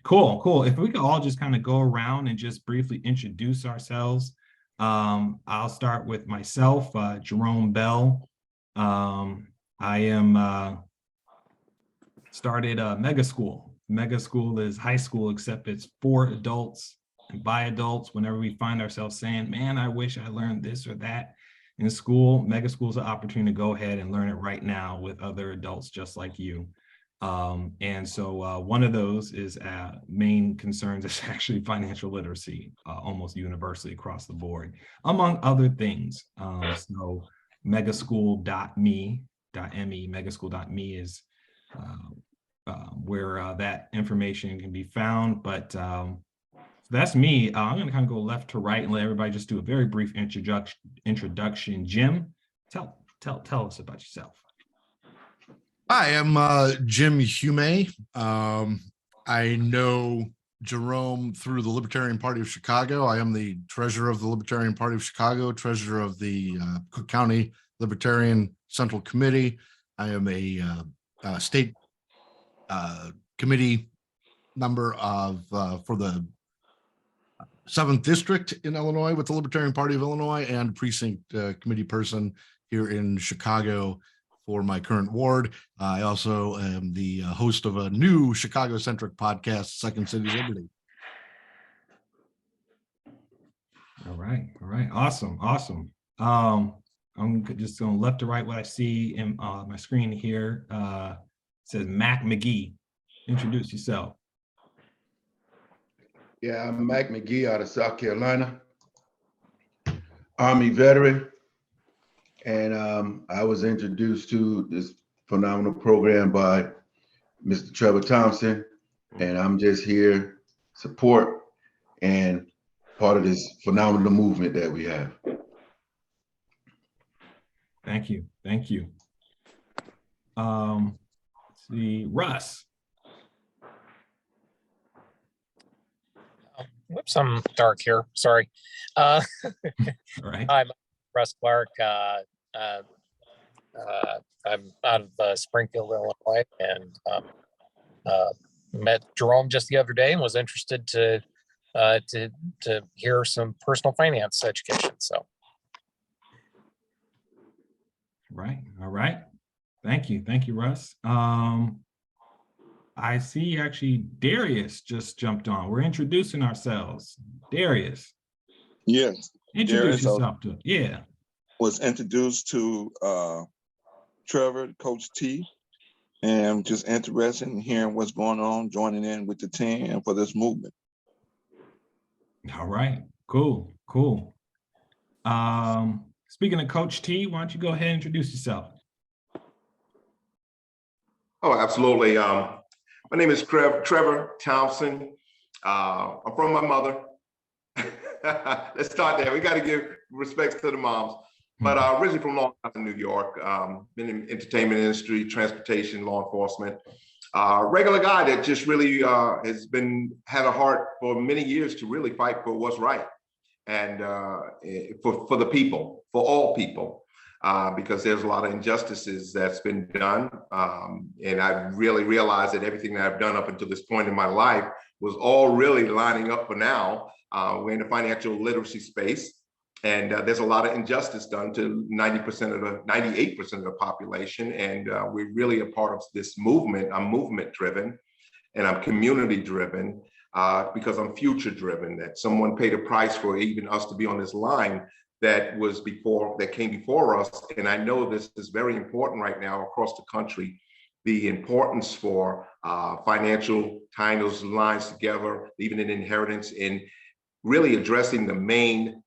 Cool, cool. If we could all just kind of go around and just briefly introduce ourselves. I'll start with myself, Jerome Bell. I am started Mega School. Mega School is high school, except it's for adults and by adults. Whenever we find ourselves saying, man, I wish I learned this or that in school, Mega School is an opportunity to go ahead and learn it right now with other adults just like you. And so one of those is main concerns is actually financial literacy, almost universally across the board, among other things. So megaschool.me, megaschool.me is where that information can be found. But so that's me. I'm going to kind of go left to right and let everybody just do a very brief introduction. Jim, tell us about yourself. Hi, I'm Jim Hume. I know Jerome through the Libertarian Party of Chicago. I am the treasurer of the Libertarian Party of Chicago, treasurer of the Cook County Libertarian Central Committee. I am a state committee member for the 7th District in Illinois with the Libertarian Party of Illinois, and precinct committee person here in Chicago for my current ward. I also am the host of a new Chicago-centric podcast, Second City Liberty. All right, awesome. I'm just going left to right. What I see in my screen here says Mac McGee. Introduce yourself. Yeah, I'm Mac McGee out of South Carolina, Army veteran. And I was introduced to this phenomenal program by Mr. Trevor Thompson, and I'm just here support and part of this phenomenal movement that we have. Thank you. Let's see, Russ. Whoops, I'm dark here. Sorry. All right. I'm Russ Clark. I'm out of Springfield, Illinois, and met Jerome just the other day and was interested to hear some personal finance education. So, all right. Thank you, Russ. I see actually Darius just jumped on. We're introducing ourselves. Darius. Yes. Introduce yourself to it. Yeah. Was introduced to Trevor, Coach T, and just interested in hearing what's going on, joining in with the team and for this movement. All right, cool. Speaking of Coach T, why don't you go ahead and introduce yourself? Oh, absolutely. My name is Trevor Thompson. I'm from my mother. Let's start there. We got to give respects to the moms. But originally from Long Island, New York. Been in entertainment industry, transportation, law enforcement. Regular guy that just really had a heart for many years to really fight for what's right and for the people, for all people. Because there's a lot of injustices that's been done. And I really realized that everything that I've done up until this point in my life was all really lining up for now. We're in the financial literacy space, and there's a lot of injustice done to 98% of the population. And we're really a part of this movement. I'm movement driven and I'm community driven because I'm future driven, that someone paid a price for even us to be on this line that came before us. And I know this is very important right now across the country, the importance for financial, tying those lines together, even in inheritance, in really addressing the main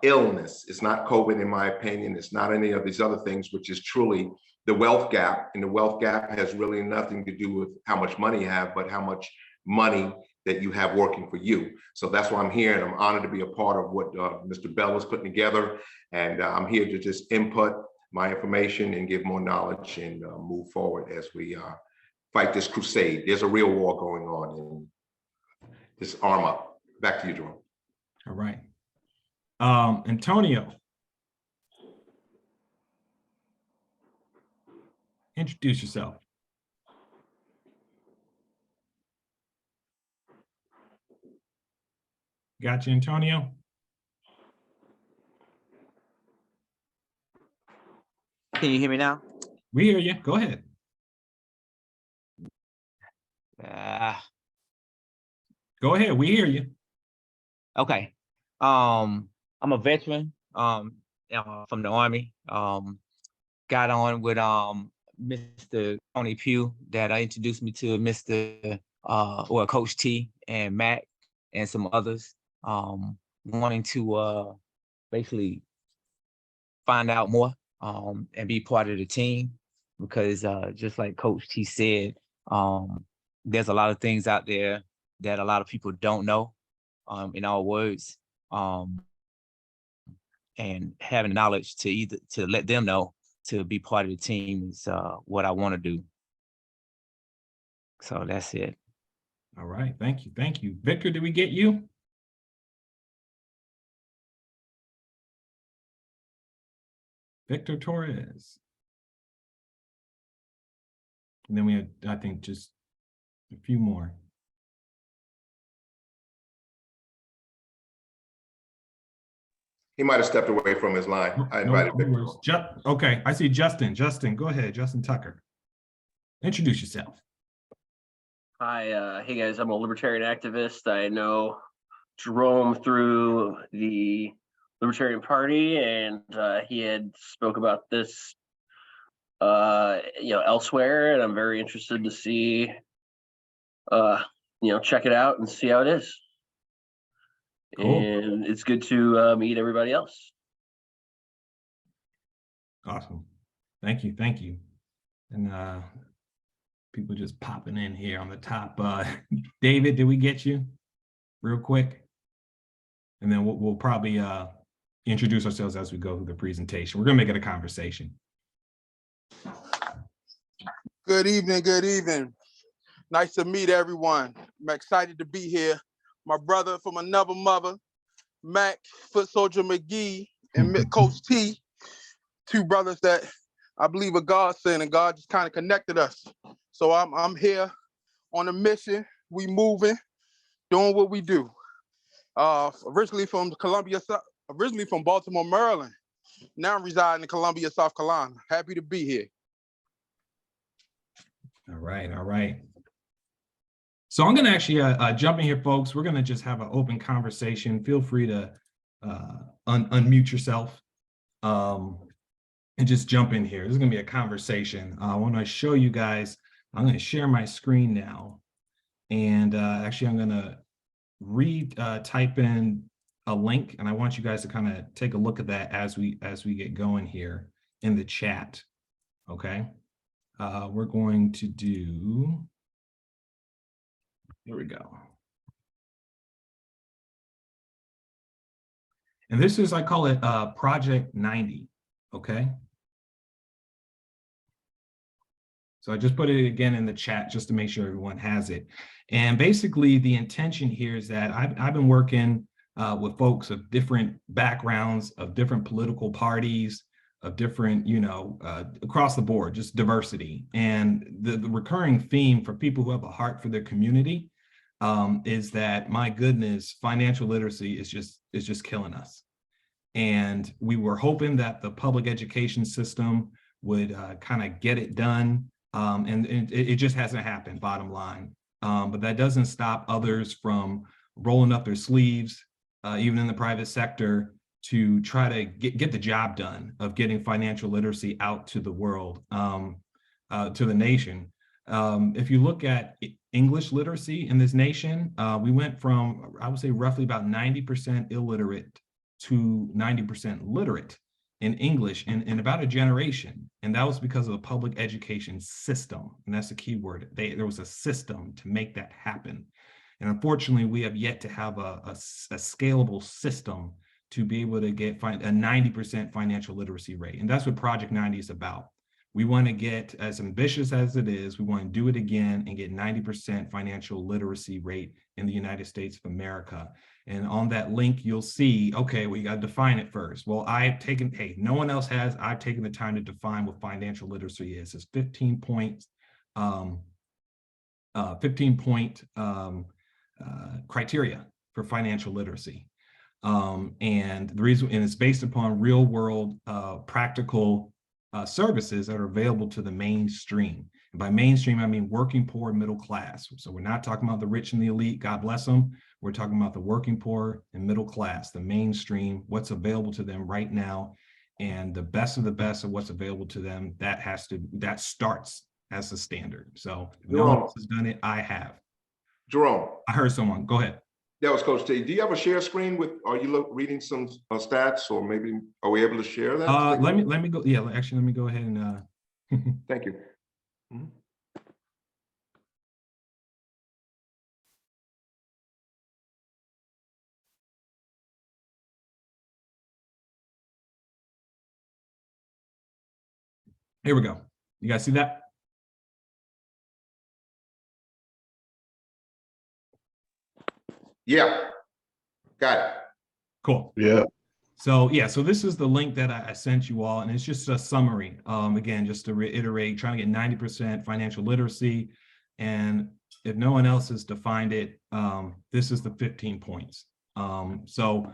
illness. It's not COVID, in my opinion. It's not any of these other things, which is truly the wealth gap. And the wealth gap has really nothing to do with how much money you have, but how much money that you have working for you. So that's why I'm here, and I'm honored to be a part of what Mr. Bell is putting together. And I'm here to just input my information and give more knowledge and move forward as we fight this crusade. There's a real war going on, and just arm up. Back to you, Jerome. All right. Antonio. Introduce yourself. Got you, Antonio? Can you hear me now? We hear you. Go ahead. Uh, Go ahead. We hear you. okay. I'm a veteran from the Army. Got on with Mr. Tony Pugh that introduced me to Mr. Coach T and Mac and some others. Wanting to basically find out more and be part of the team because just like Coach T said, there's a lot of things out there that a lot of people don't know, in our words, and having knowledge to let them know to be part of the team is what I want to do. So that's it. All right. Thank you. Thank you. Victor, did we get you? Victor Torres. And then we had, I think, just a few more. He might have stepped away from his line. I invited Victor. Okay, I see Justin. Justin, go ahead. Justin Tucker. Introduce yourself. Hi, hey guys, I'm a libertarian activist. I know Jerome through the Libertarian Party, and he had spoke about this, elsewhere, and I'm very interested to see, check it out and see how it is. Cool. And it's good to meet everybody else. Awesome. Thank you. Thank you. And people just popping in here on the top. David, did we get you real quick? And then we'll probably introduce ourselves as we go through the presentation. We're gonna make it a conversation. Good evening, good evening. Nice to meet everyone. I'm excited to be here. My brother from another mother, Mac Foot Soldier McGee and Coach T, two brothers that I believe are godsend, and God just kind of connected us. So I'm here on a mission. We moving, doing what we do. Originally from Baltimore, Maryland. Now I'm residing in Columbia, South Carolina. Happy to be here. All right, all right. So I'm gonna actually jump in here, folks. We're gonna just have an open conversation. Feel free to unmute yourself and just jump in here. This is gonna be a conversation. I wanna show you guys, I'm gonna share my screen now. And actually I'm gonna type in a link, and I want you guys to kind of take a look at that as we get going here in the chat, okay? We're going to do, here we go. And this is, I call it Project 90, okay? So I just put it again in the chat just to make sure everyone has it. And basically the intention here is that I've been working with folks of different backgrounds, of different political parties, of different, across the board, just diversity. And the recurring theme for people who have a heart for their community is that, my goodness, financial literacy is just killing us. And we were hoping that the public education system would kind of get it done. And it just hasn't happened, bottom line. But that doesn't stop others from rolling up their sleeves, even in the private sector, to try to get the job done of getting financial literacy out to the world, to the nation. If you look at English literacy in this nation, we went from, I would say, roughly about 90% illiterate to 90% literate in English in about a generation. And that was because of the public education system. And that's the key word. There was a system to make that happen. And unfortunately, we have yet to have a scalable system to be able to get a 90% financial literacy rate. And that's what Project 90 is about. We want to get, as ambitious as it is, we want to do it again and get 90% financial literacy rate in the United States of America. And on that link, you'll see, okay, well, you got to define it first. Well, I've taken, hey, no one else has. I've taken the time to define what financial literacy is. It's 15 points, criteria for financial literacy. And the reason, and it's based upon real world practical services that are available to the mainstream. And by mainstream, I mean working poor and middle class. So we're not talking about the rich and the elite, God bless them. We're talking about the working poor and middle class, the mainstream, what's available to them right now. And the best of what's available to them, that starts as the standard. So if no one else has done it, I have. Jerome. I heard someone, go ahead. That was Coach T. Do you have a share screen with, are you reading some stats, or maybe, are we able to share that? Let me go. Yeah, actually, let me go ahead and Thank you. here we go. You guys see that? Yeah, got it. Cool. Yeah. So yeah, so this is the link that I sent you all, and it's just a summary. Again, just to reiterate, trying to get 90% financial literacy. And if no one else has defined it, this is the 15 points. So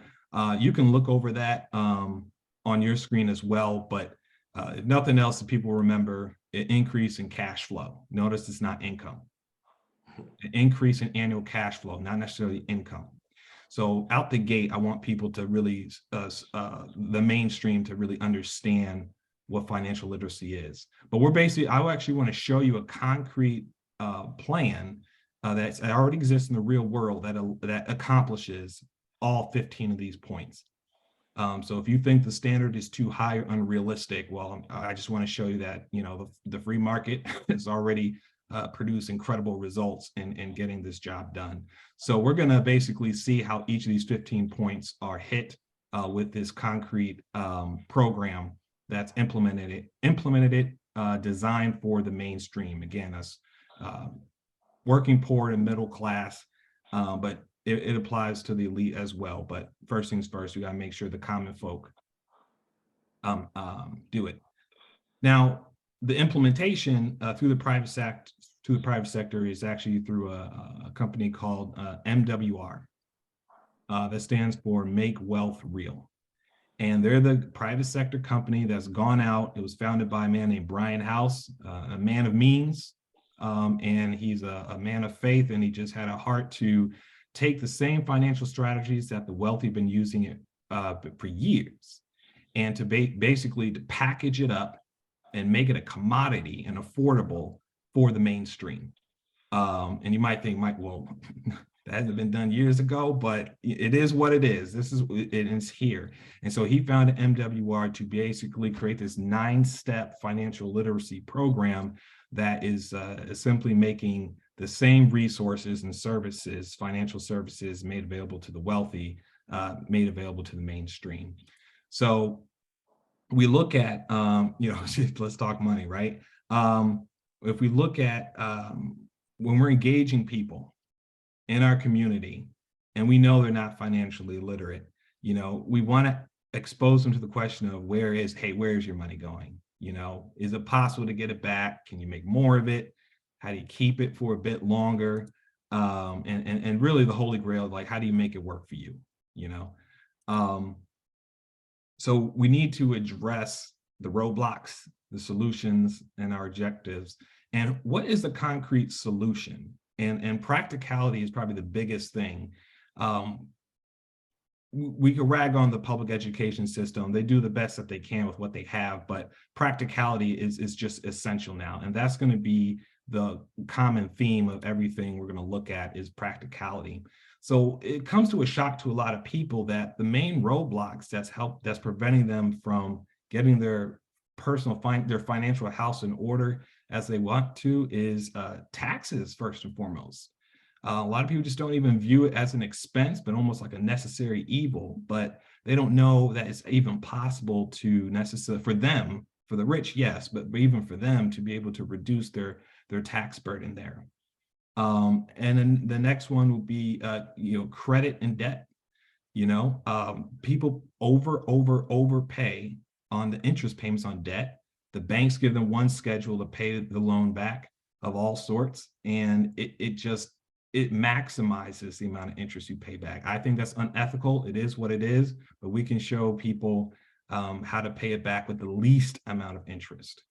you can look over that on your screen as well, but if nothing else, people remember an increase in cash flow. Notice it's not income. An increase in annual cash flow, not necessarily income. So out the gate, I want people to really, the mainstream to really understand what financial literacy is. But we're basically, I actually want to show you a concrete plan that already exists in the real world that accomplishes all 15 of these points. So if you think the standard is too high or unrealistic, well, I just want to show you that, you know, the free market has already produce incredible results in getting this job done. So we're going to basically see how each of these 15 points are hit with this concrete program that's implemented it, designed for the mainstream. Again, that's working poor and middle class, but it applies to the elite as well. But first things first, we got to make sure the common folk do it. Now, the implementation through the private sector is actually through a company called MWR. That stands for Make Wealth Real. And they're the private sector company that's gone out. It was founded by a man named Brian House, a man of means, and he's a man of faith, and he just had a heart to take the same financial strategies that the wealthy have been using it for years, and to basically to package it up and make it a commodity and affordable for the mainstream. And you might think, Mike, well, that hasn't been done years ago, but it is what it is. It's here. And so he founded MWR to basically create this 9-step financial literacy program that is simply making the same resources and services, financial services made available to the wealthy, made available to the mainstream. So we look at, let's talk money, right? If we look at when we're engaging people in our community and we know they're not financially literate, we want to expose them to the question of where is your money going? Is it possible to get it back? Can you make more of it? How do you keep it for a bit longer? And really the holy grail, like, how do you make it work for you? So we need to address the roadblocks, the solutions, and our objectives. And what is the concrete solution? And practicality is probably the biggest thing. We can rag on the public education system. They do the best that they can with what they have, but practicality is just essential now. And that's going to be the common theme of everything we're going to look at, is practicality. So it comes to a shock to a lot of people that the main roadblocks that's preventing them from getting their financial house in order as they want to is taxes, first and foremost. A lot of people just don't even view it as an expense, but almost like a necessary evil. But they don't know that it's even possible to for them, for the rich, yes, but even for them to be able to reduce their tax burden there. And then the next one will be, credit and debt. People overpay on the interest payments on debt. The banks give them one schedule to pay the loan back of all sorts, and it just it maximizes the amount of interest you pay back. I think that's unethical. It is what it is, but we can show people how to pay it back with the least amount of interest.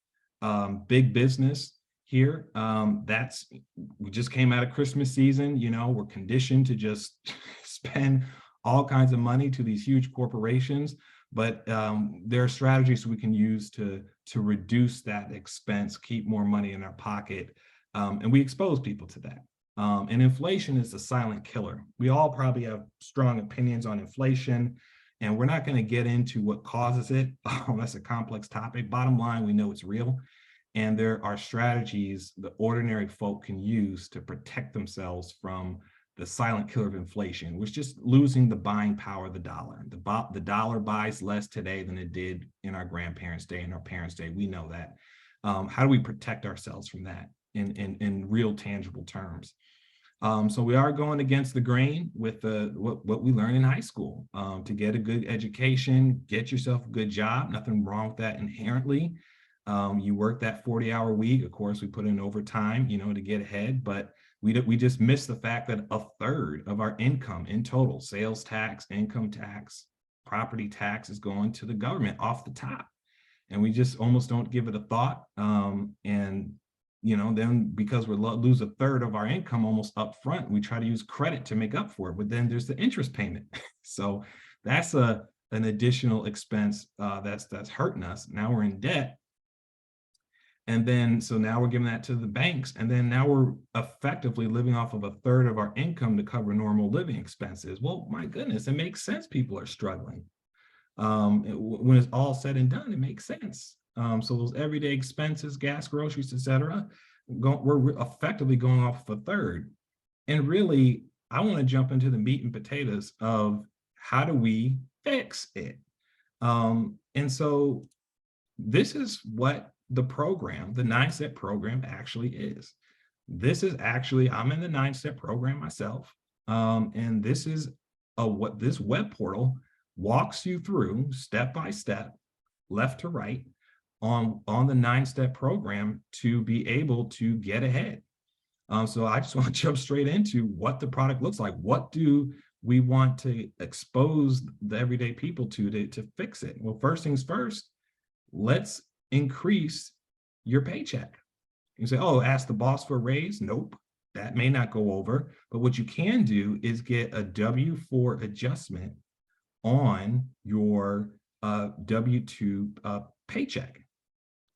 Big business here, we just came out of Christmas season, you know, we're conditioned to just spend all kinds of money to these huge corporations, but there are strategies we can use to reduce that expense, keep more money in our pocket, and we expose people to that. And inflation is a silent killer. We all probably have strong opinions on inflation, and we're not going to get into what causes it. That's a complex topic. Bottom line, we know it's real. And there are strategies the ordinary folk can use to protect themselves from the silent killer of inflation, which is just losing the buying power of the dollar. The dollar buys less today than it did in our grandparents' day and our parents' day. We know that. How do we protect ourselves from that in real tangible terms? So we are going against the grain with what we learned in high school. To get a good education, get yourself a good job. Nothing wrong with that inherently. You work that 40-hour week. Of course, we put in overtime, you know, to get ahead, but we just missed the fact that a third of our income in total, sales tax, income tax, property tax, is going to the government off the top. And we just almost don't give it a thought. And, you know, then because we lose a third of our income almost up front, we try to use credit to make up for it. But then there's the interest payment. So that's an additional expense that's hurting us. Now we're in debt. And then, so now we're giving that to the banks. And then now we're effectively living off of a third of our income to cover normal living expenses. Well, my goodness, it makes sense people are struggling. When it's all said and done, it makes sense. So those everyday expenses, gas, groceries, et cetera, we're effectively going off of a third. And really, I want to jump into the meat and potatoes of how do we fix it? And so this is what the program, the 9-step program, actually is. This is actually, I'm in the 9-step program myself. And this is what this web portal walks you through step by step, left to right, on the 9-step program to be able to get ahead. So I just want to jump straight into what the product looks like. What do we want to expose the everyday people to fix it? Well, first things first, let's increase your paycheck. You say, oh, ask the boss for a raise. Nope, that may not go over. But what you can do is get a W-4 adjustment on your W-2 paycheck.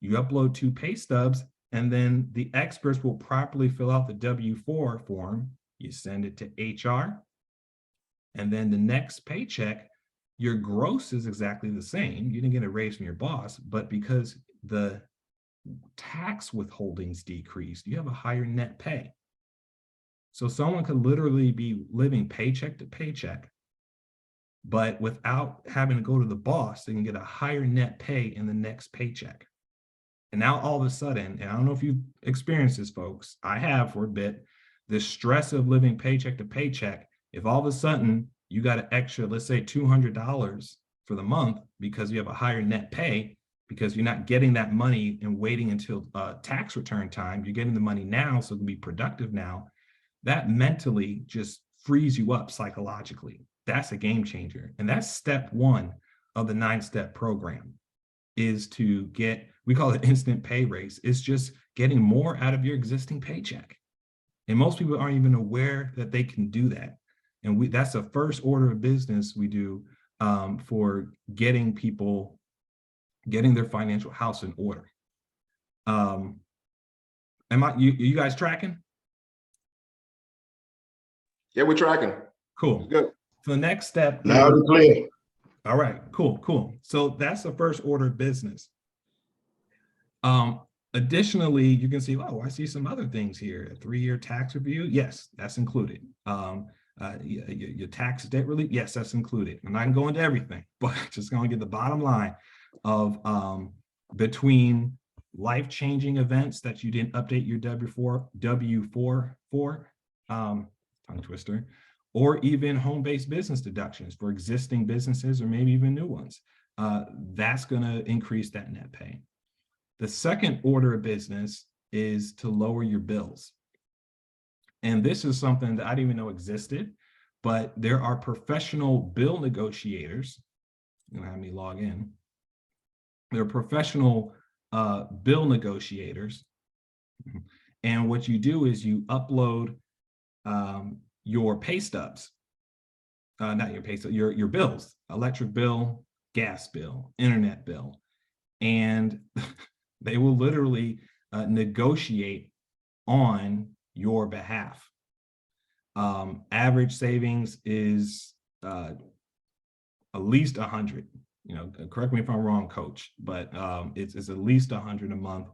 You upload 2 pay stubs, and then the experts will properly fill out the W-4 form. You send it to HR, and then the next paycheck, your gross is exactly the same. You didn't get a raise from your boss, but because the tax withholdings decreased, you have a higher net pay. So someone could literally be living paycheck to paycheck, but without having to go to the boss, they can get a higher net pay in the next paycheck. And now all of a sudden, and I don't know if you've experienced this, folks, I have for a bit, the stress of living paycheck to paycheck, if all of a sudden you got an extra, let's say $200 for the month because you have a higher net pay, because you're not getting that money and waiting until tax return time, you're getting the money now so it can be productive now, that mentally just frees you up psychologically. That's a game changer. And that's step 1 of the 9-step program, is to get, we call it instant pay raise. It's just getting more out of your existing paycheck. And most people aren't even aware that they can do that. And that's the first order of business we do for getting people, getting their financial house in order. You guys tracking? Yeah, we're tracking. Cool. Good. So the next step. Loud and clear. All right, cool. So that's the first order of business. Additionally, you can see, oh, I see some other things here. A 3-year tax review. Yes, that's included. Your tax debt relief. Yes, that's included. I'm not going to go into everything, but just going to get the bottom line of between life-changing events that you didn't update your W-4 for, tongue twister, or even home-based business deductions for existing businesses or maybe even new ones. That's going to increase that net pay. The second order of business is to lower your bills. And this is something that I didn't even know existed, but there are professional bill negotiators. You're gonna have me log in. There are professional bill negotiators. And what you do is you upload your pay stubs, not your pay stubs, your bills, electric bill, gas bill, internet bill, and they will literally negotiate on your behalf. Average savings is at least 100. You know, correct me if I'm wrong, Coach, but it's at least 100 a month.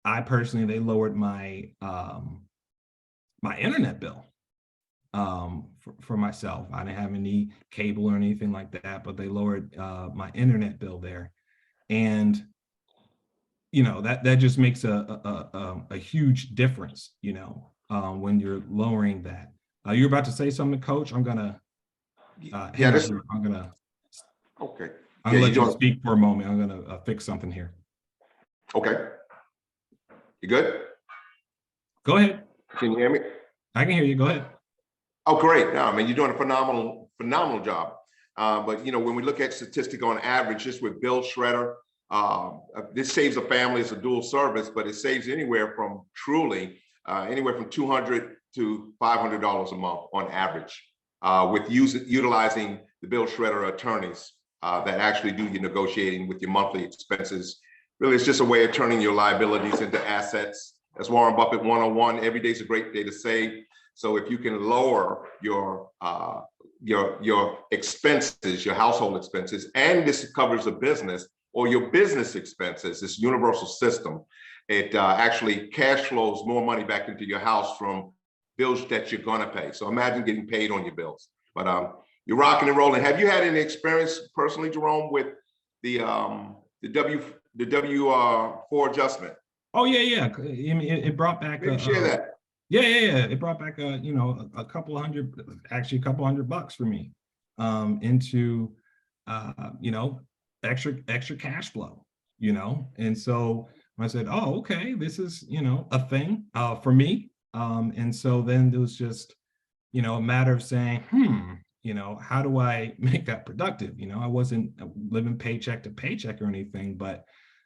I personally, they lowered my my internet bill for myself. I didn't have any cable or anything like that, but they lowered my internet bill there, and you know that just makes a huge difference. You know, when you're lowering that. You're about to say something, Coach. I'm gonna. Yeah, this, I'm gonna. okay. I'm Yeah, gonna let you you doing, speak for a moment. I'm gonna fix something here. okay. You good? Go ahead. Can you hear me? I can hear you. Go ahead. Oh, great. No, I mean, you're doing a phenomenal job. But you know, when we look at statistic on average, just with Bill Shredder, this saves a family as a dual service, but it saves anywhere from truly anywhere from $200 to $500 a month on average with utilizing the Bill Shredder attorneys that actually do your negotiating with your monthly expenses. Really, it's just a way of turning your liabilities into assets. As Warren Buffett 101, every day's a great day to save. So if you can lower your expenses, your household expenses, and this covers a business or your business expenses, this universal system, it actually cash flows more money back into your house from bills that you're gonna pay. So imagine getting paid on your bills. But you're rocking and rolling. Have you had any experience personally, Jerome, with the W4 adjustment? Oh yeah. I mean, it brought back. Maybe share that. Yeah. It brought back you know, a couple hundred, actually a couple $100 for me, into you know, extra cash flow, you know. And so I said, oh, okay, this is, you know, a thing for me. And so then it was just, you know, a matter of saying, you know, how do I make that productive? You know, I wasn't living paycheck to paycheck or anything, but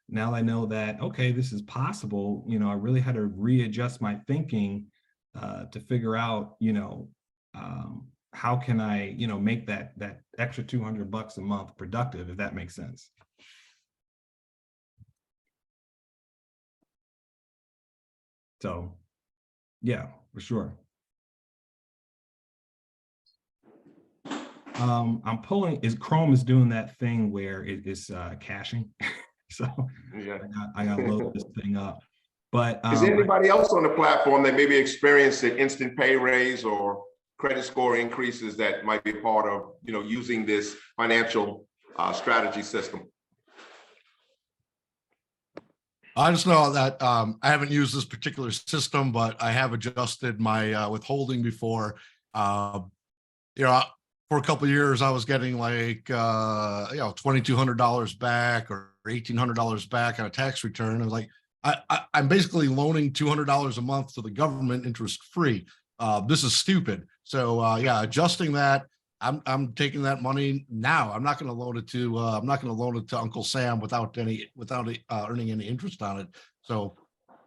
now I know that, okay, this is possible. You know, I really had to readjust my thinking to figure out, you know, how can I, you know, make that extra $200 a month productive, if that makes sense. So, yeah, for sure. I'm pulling, Chrome is doing that thing where it is caching. So Yeah. I got to load this thing up. But is there anybody else on the platform that maybe experienced an instant pay raise or credit score increases that might be a part of, you know, using this financial strategy system? I just know that I haven't used this particular system, but I have adjusted my withholding before. You know, for a couple of years, I was getting like, you know, $2,200 back or $1,800 back on a tax return. I was like, I'm basically loaning $200 a month to the government interest free. This is stupid. So yeah, adjusting that, I'm taking that money now. I'm not going to loan it to Uncle Sam without earning any interest on it. So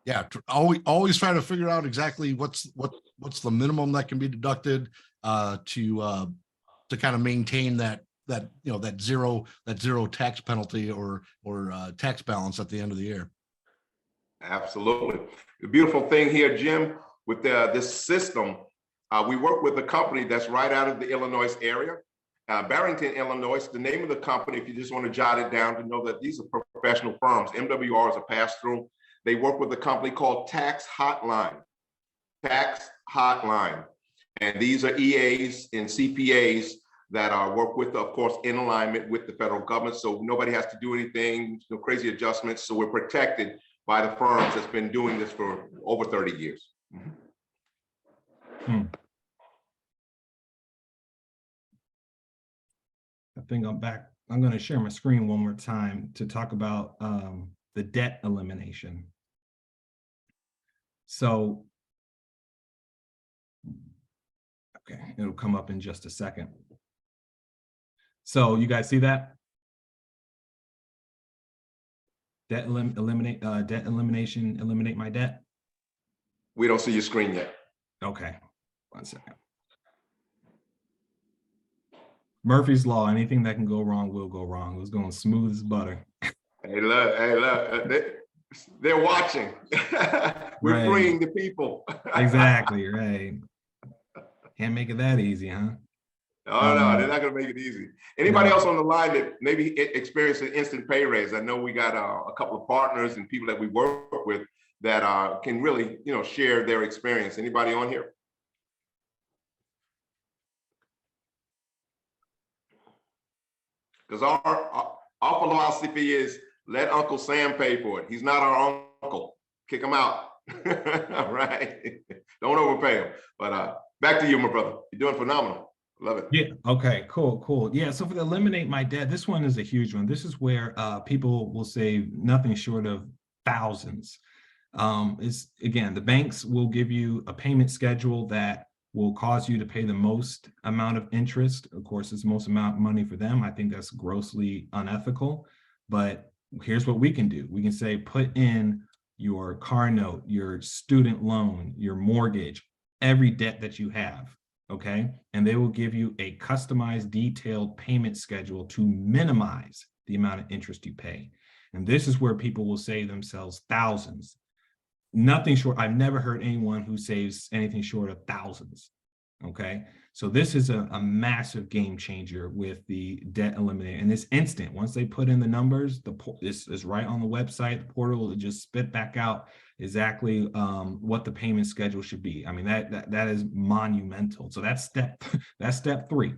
yeah, always try to figure out exactly what's the minimum that can be deducted to kind of maintain that you know that zero tax penalty or tax balance at the end of the year. Absolutely. The beautiful thing here, Jim, with this system, we work with a company that's right out of the Illinois area, Barrington, Illinois. The name of the company, if you just want to jot it down to know that these are professional firms. MWR is a pass-through. They work with a company called Tax Hotline. Tax Hotline. And these are EAs and CPAs that are work with, of course, in alignment with the federal government. So nobody has to do anything, no crazy adjustments. So we're protected by the firms that's been doing this for over 30 years. I think I'm back. I'm going to share my screen one more time to talk about the debt elimination. So It'll come up in just a second. So you guys see that? Debt eliminate, debt elimination, eliminate my debt. We don't see your screen yet. Okay, 1 second. Murphy's Law, anything that can go wrong will go wrong. It was going smooth as butter. Hey, look, they're watching. We're Right. freeing the people. Exactly, right. Can't make it that easy, huh? Oh, no, they're not gonna make it easy. Anybody No. else on the line that maybe experienced an instant pay raise? I know we got a couple of partners and people that we work with that can really, share their experience. Anybody on here? Because our philosophy is let Uncle Sam pay for it. He's not our uncle. Kick him out. All right. Don't overpay him. But back to you, my brother. You're doing phenomenal. Love it. Yeah. Okay. Cool. Yeah. So for the eliminate my debt, this one is a huge one. This is where people will save nothing short of thousands. It's again, the banks will give you a payment schedule that will cause you to pay the most amount of interest. Of course, it's the most amount of money for them. I think that's grossly unethical. But here's what we can do. We can say, put in your car note, your student loan, your mortgage, every debt that you have. Okay. And they will give you a customized, detailed payment schedule to minimize the amount of interest you pay. And this is where people will save themselves thousands. Nothing short. I've never heard anyone who saves anything short of thousands. Okay. So this is a massive game changer with the debt eliminator. And this instant, once they put in the numbers, this is right on the website. The portal will just spit back out exactly what the payment schedule should be. I mean, that is monumental. So that's step 3.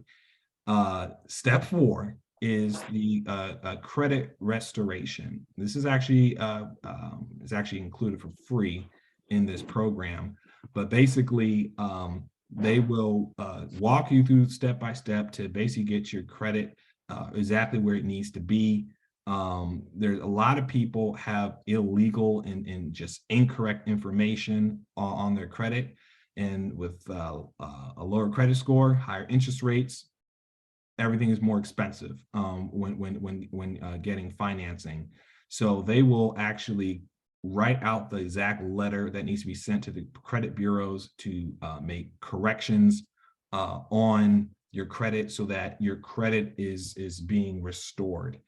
Step 4 is the credit restoration. This is actually included for free in this program, but basically they will walk you through step by step to basically get your credit exactly where it needs to be. There's a lot of people have illegal and just incorrect information on their credit, and with a lower credit score, higher interest rates, everything is more expensive when getting financing. So they will actually write out the exact letter that needs to be sent to the credit bureaus to make corrections on your credit so that your credit is being restored.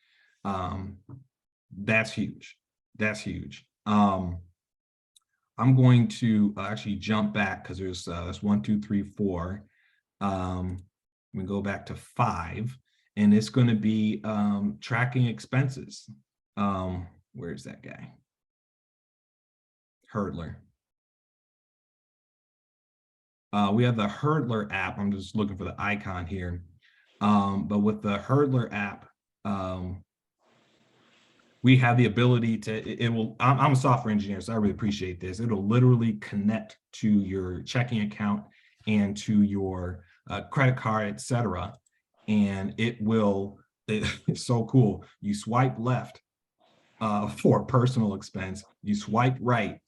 That's huge. That's huge. I'm going to actually jump back because there's that's 1, 2, 3, 4. We go back to 5, and it's going to be tracking expenses. Where's that guy? Hurdler. We have the Hurdler app. I'm just looking for the icon here. But with the Hurdler app, we have the ability to, I'm a software engineer, so I really appreciate this. It'll literally connect to your checking account and to your credit card, etc. And it's so cool. You swipe left for a personal expense, you swipe right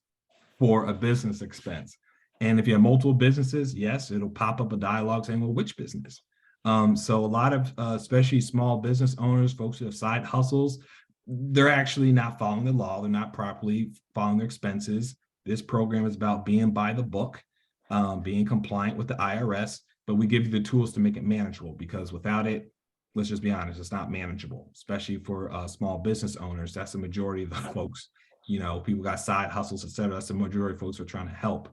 for a business expense. And if you have multiple businesses, yes, it'll pop up a dialogue saying, well, which business? So a lot of, especially small business owners, folks who have side hustles, they're actually not following the law. They're not properly following their expenses. This program is about being by the book, being compliant with the IRS, but we give you the tools to make it manageable, because without it, let's just be honest, it's not manageable, especially for small business owners. That's the majority of the folks. People got side hustles, et cetera. That's the majority of folks who are trying to help.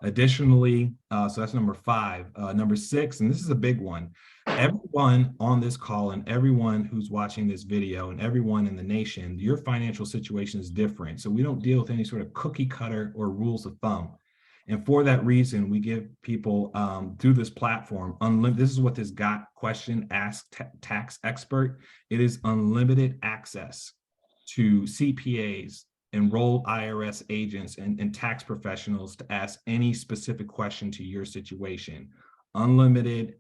Additionally, so that's number 5. Number 6, and this is a big one. Everyone on this call and everyone who's watching this video and everyone in the nation, your financial situation is different. So we don't deal with any sort of cookie cutter or rules of thumb. And for that reason, we give people through this platform, this is what this got question ask tax expert. It is unlimited access to CPAs, enrolled IRS agents, and tax professionals to ask any specific question to your situation. Unlimited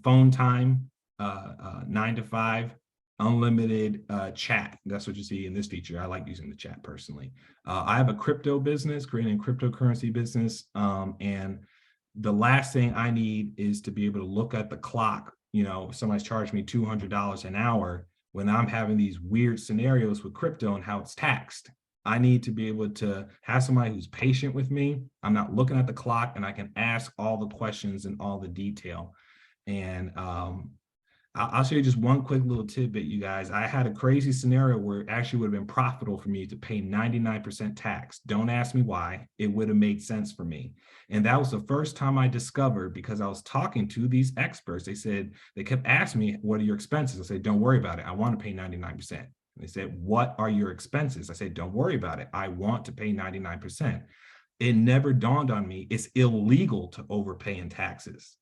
phone time, 9 to 5, unlimited chat. That's what you see in this feature. I like using the chat personally. I have a crypto business, creating a cryptocurrency business, and the last thing I need is to be able to look at the clock. You know, somebody's charged me $200 an hour when I'm having these weird scenarios with crypto and how it's taxed. I need to be able to have somebody who's patient with me. I'm not looking at the clock, and I can ask all the questions and all the detail. And I'll show you just one quick little tidbit, you guys. I had a crazy scenario where it actually would have been profitable for me to pay 99% tax. Don't ask me why. It would have made sense for me. And that was the first time I discovered, because I was talking to these experts. They said, they kept asking me, what are your expenses? I said, don't worry about it. I want to pay 99%. They said, what are your expenses? I said, don't worry about it. I want to pay 99%. It never dawned on me it's illegal to overpay in taxes.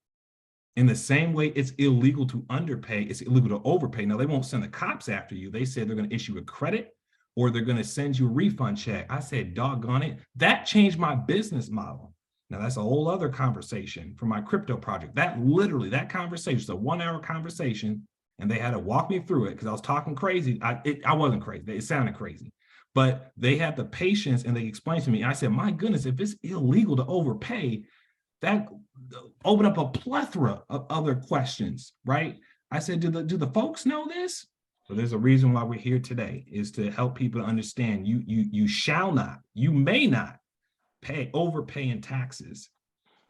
In the same way it's illegal to underpay, it's illegal to overpay. Now, they won't send the cops after you. They said they're going to issue a credit or they're going to send you a refund check. I said, doggone it. That changed my business model. Now, that's a whole other conversation for my crypto project. That conversation, it's a 1-hour conversation, and they had to walk me through it because I was talking crazy. I wasn't crazy. It sounded crazy. But they had the patience and they explained to me. I said, my goodness, if it's illegal to overpay, that opened up a plethora of other questions, right? I said, do the folks know this? So there's a reason why we're here today, is to help people understand you shall not, you may not overpay in taxes.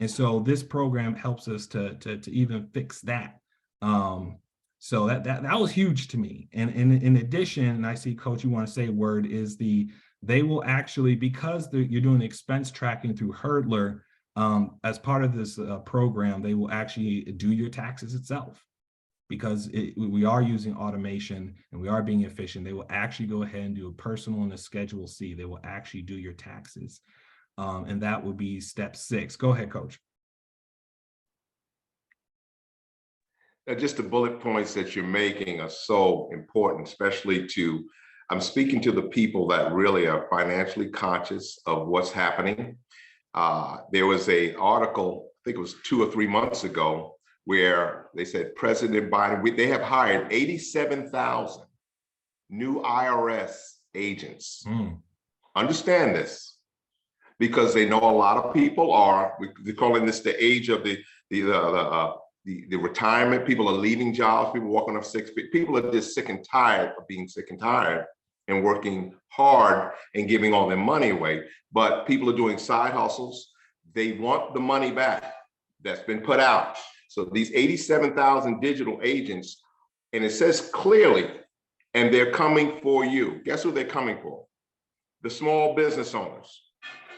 And so this program helps us to even fix that. So that was huge to me. And in addition, and I see, Coach, you want to say a word, is they will actually, because you're doing the expense tracking through Hurdler, as part of this program, they will actually do your taxes itself, because we are using automation and we are being efficient. They will actually go ahead and do a personal and a Schedule C. They will actually do your taxes. And that would be step 6. Go ahead, Coach. Just the bullet points that you're making are so important, especially I'm speaking to the people that really are financially conscious of what's happening. There was an article, I think it was 2 or 3 months ago, where they said President Biden, they have hired 87,000 new IRS agents. Understand this, because they know a lot of people they're calling this the age of the retirement. People are leaving jobs, people walking off sick. People are just sick and tired of being sick and tired and working hard and giving all their money away. But people are doing side hustles. They want the money back that's been put out. So these 87,000 digital agents, and it says clearly, and they're coming for you. Guess who they're coming for? The small business owners,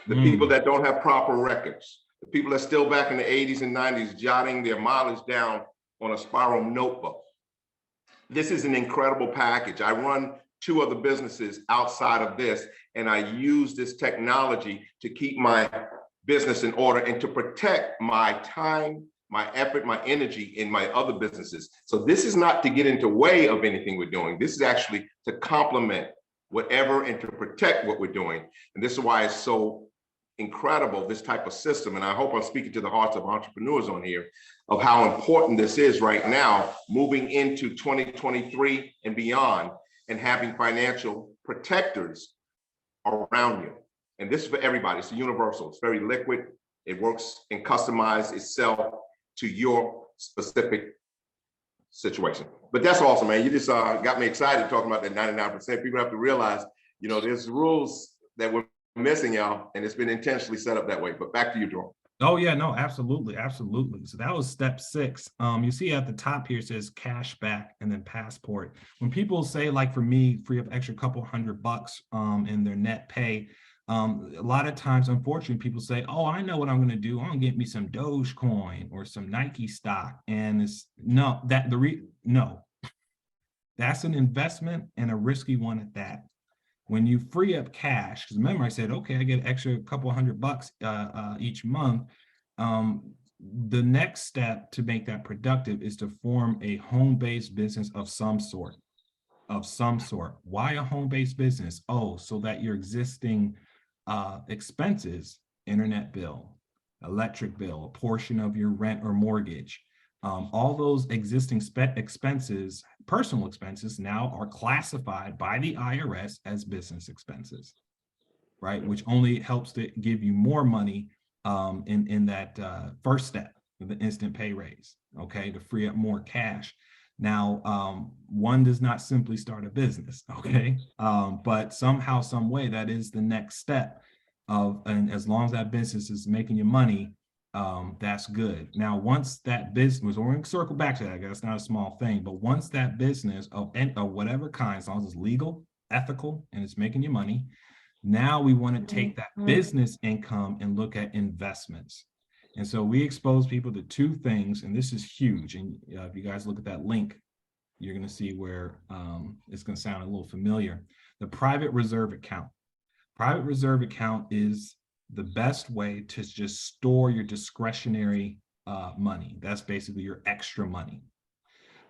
the people that don't have proper records, the people that still back in the 80s and 90s jotting their mileage down on a spiral notebook. This is an incredible package. I run 2 other businesses outside of this, and I use this technology to keep my business in order and to protect my time, my effort, my energy in my other businesses. So this is not to get in the way of anything we're doing. This is actually to complement whatever and to protect what we're doing. And this is why it's so incredible, this type of system. And I hope I'm speaking to the hearts of entrepreneurs on here of how important this is right now, moving into 2023 and beyond, and having financial protectors around you. And this is for everybody. It's universal. It's very liquid. It works and customizes itself to your specific situation. But that's awesome, man. You just got me excited talking about that 99%. People have to realize, there's rules that we're missing, y'all, and it's been intentionally set up that way. But back to you, Jerome. Oh yeah, no, absolutely, absolutely. So that was step 6. You see at the top here, it says cash back and then passport. When people say, like for me, free up extra couple $100 in their net pay, a lot of times, unfortunately, people say, oh, I know what I'm going to do. I'm going to get me some Dogecoin or some Nike stock. And it's no, that's an investment and a risky one at that. When you free up cash, because remember I said, okay, I get extra couple $100 each month. The next step to make that productive is to form a home-based business of some sort. Why a home-based business? Oh, so that your existing expenses, internet bill, electric bill, a portion of your rent or mortgage, all those existing expenses, personal expenses, now are classified by the IRS as business expenses, right? Which only helps to give you more money in that first step, the instant pay raise, okay, to free up more cash. Now, one does not simply start a business, okay, but somehow, some way, that is the next step of, and as long as that business is making you money, that's good. Now, once that business, we're going to circle back to that, that's not a small thing, but once that business of whatever kind, as long as it's legal, ethical, and it's making you money, now we want to take that business income and look at investments. And so we expose people to two things, and this is huge. And if you guys look at that link, you're going to see where it's going to sound a little familiar. The private reserve account. Private reserve account is the best way to just store your discretionary money. That's basically your extra money.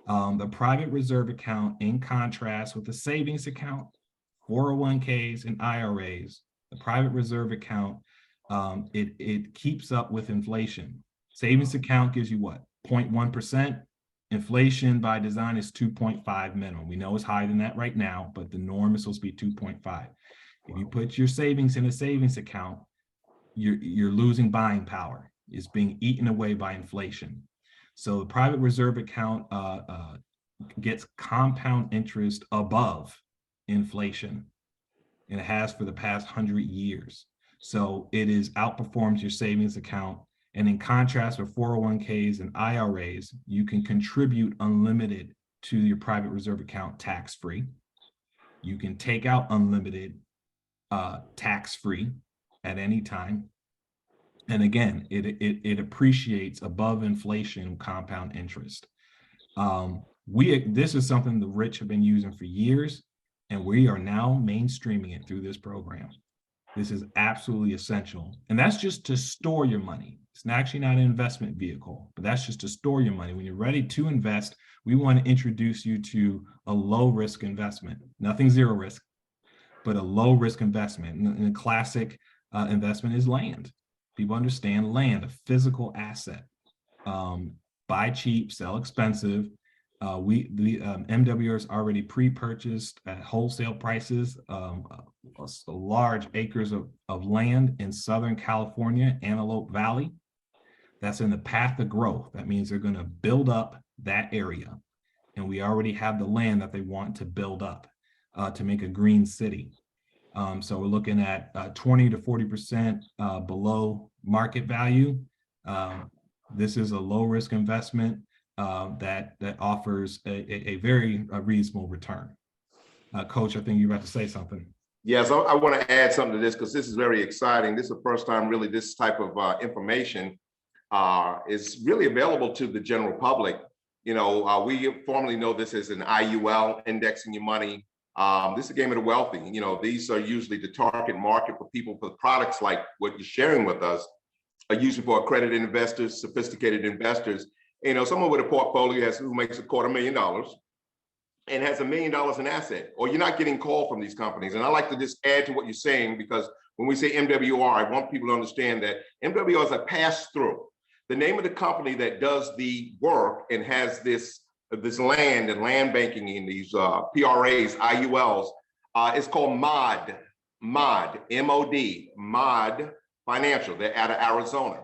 The private reserve account, in contrast with the savings account, 401ks and IRAs, the private reserve account, it keeps up with inflation. Savings account gives you what? 0.1%. Inflation by design is 2.5 minimum. We know it's higher than that right now, but the norm is supposed to be 2.5. If you put your savings in a savings account, you're losing buying power. It's being eaten away by inflation. So the private reserve account gets compound interest above inflation, and it has for the past 100 years. So it is outperforms your savings account. And in contrast with 401ks and IRAs, you can contribute unlimited to your private reserve account tax-free. You can take out unlimited tax-free at any time. And again, it appreciates above inflation compound interest. This is something the rich have been using for years, and we are now mainstreaming it through this program. This is absolutely essential. And that's just to store your money. It's actually not an investment vehicle, but that's just to store your money. When you're ready to invest, we want to introduce you to a low risk investment. Nothing zero risk, but a low risk investment. And a classic investment is land. People understand land, a physical asset. Buy cheap, sell expensive. MWR's already pre-purchased at wholesale prices, large acres of land in Southern California, Antelope Valley. That's in the path of growth. That means they're going to build up that area. And we already have the land that they want to build up to make a green city. So we're looking at 20 to 40% below market value. This is a low risk investment that offers a very reasonable return. Coach, I think you're about to say something. Yes, I want to add something to this because this is very exciting. This is the first time really this type of information is really available to the general public. You know, we formerly know this as an IUL, indexing your money. This is a game of the wealthy. You know, these are usually the target market for people for products like what you're sharing with us are usually for accredited investors, sophisticated investors. You know, someone with a portfolio who makes $250,000 and has $1 million in asset, or you're not getting called from these companies. And I like to just add to what you're saying, because when we say MWR, I want people to understand that MWR is a pass-through. The name of the company that does the work and has this land and land banking in these PRAs, IULs, is called MOD, M-O-D, MOD Financial. They're out of Arizona.